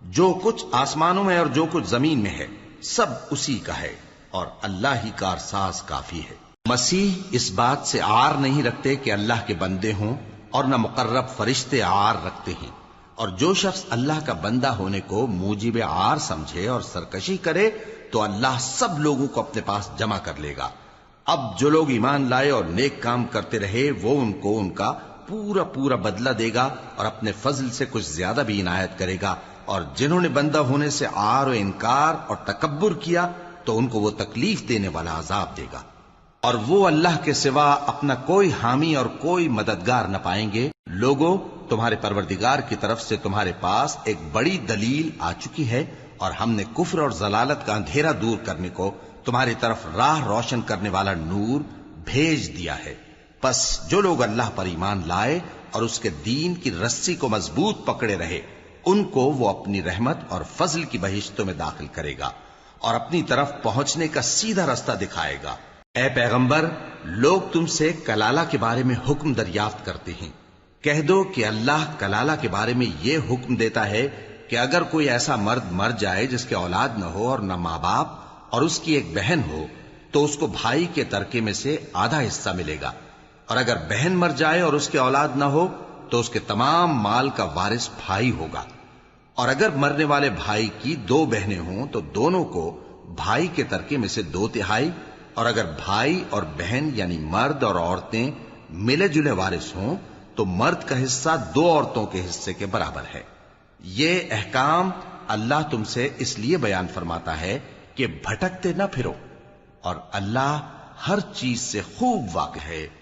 جو کچھ آسمانوں میں اور جو کچھ زمین میں ہے سب اسی کا ہے، اور اللہ ہی کارساز کافی ہے۔ مسیح اس بات سے عار نہیں رکھتے کہ اللہ کے بندے ہوں، اور نہ مقرب فرشتے عار رکھتے ہیں، اور جو شخص اللہ کا بندہ ہونے کو موجب عار سمجھے اور سرکشی کرے تو اللہ سب لوگوں کو اپنے پاس جمع کر لے گا۔ اب جو لوگ ایمان لائے اور نیک کام کرتے رہے وہ ان کو ان کا پورا پورا بدلہ دے گا، اور اپنے فضل سے کچھ زیادہ بھی عنایت کرے گا، اور جنہوں نے بندہ ہونے سے عار و انکار اور تکبر کیا تو ان کو وہ تکلیف دینے والا عذاب دے گا، اور وہ اللہ کے سوا اپنا کوئی حامی اور کوئی مددگار نہ پائیں گے۔ لوگوں، تمہارے پروردگار کی طرف سے تمہارے پاس ایک بڑی دلیل آ چکی ہے، اور ہم نے کفر اور ضلالت کا اندھیرا دور کرنے کو تمہاری طرف راہ روشن کرنے والا نور بھیج دیا ہے۔ پس جو لوگ اللہ پر ایمان لائے اور اس کے دین کی رسی کو مضبوط پکڑے رہے ان کو وہ اپنی رحمت اور فضل کی بہشتوں میں داخل کرے گا، اور اپنی طرف پہنچنے کا سیدھا راستہ دکھائے گا۔ اے پیغمبر، لوگ تم سے کلالہ کے بارے میں حکم دریافت کرتے ہیں کہہ دو کہ اللہ کلالہ کے بارے میں یہ حکم دیتا ہے کہ اگر کوئی ایسا مرد مر جائے جس کے اولاد نہ ہو اور نہ ماں باپ اور اس کی ایک بہن ہو تو اس کو بھائی کے ترکے میں سے آدھا حصہ ملے گا، اور اگر بہن مر جائے اور اس کے اولاد نہ ہو تو اس کے تمام مال کا وارث بھائی ہوگا، اور اگر مرنے والے بھائی کی 2 بہنیں ہوں تو دونوں کو بھائی کے ترکے میں سے 2/3، اور اگر بھائی اور بہن یعنی مرد اور عورتیں ملے جلے وارث ہوں تو مرد کا حصہ 2 عورتوں کے حصے کے برابر ہے۔ یہ احکام اللہ تم سے اس لیے بیان فرماتا ہے کہ بھٹکتے نہ پھرو، اور اللہ ہر چیز سے خوب واقف ہے۔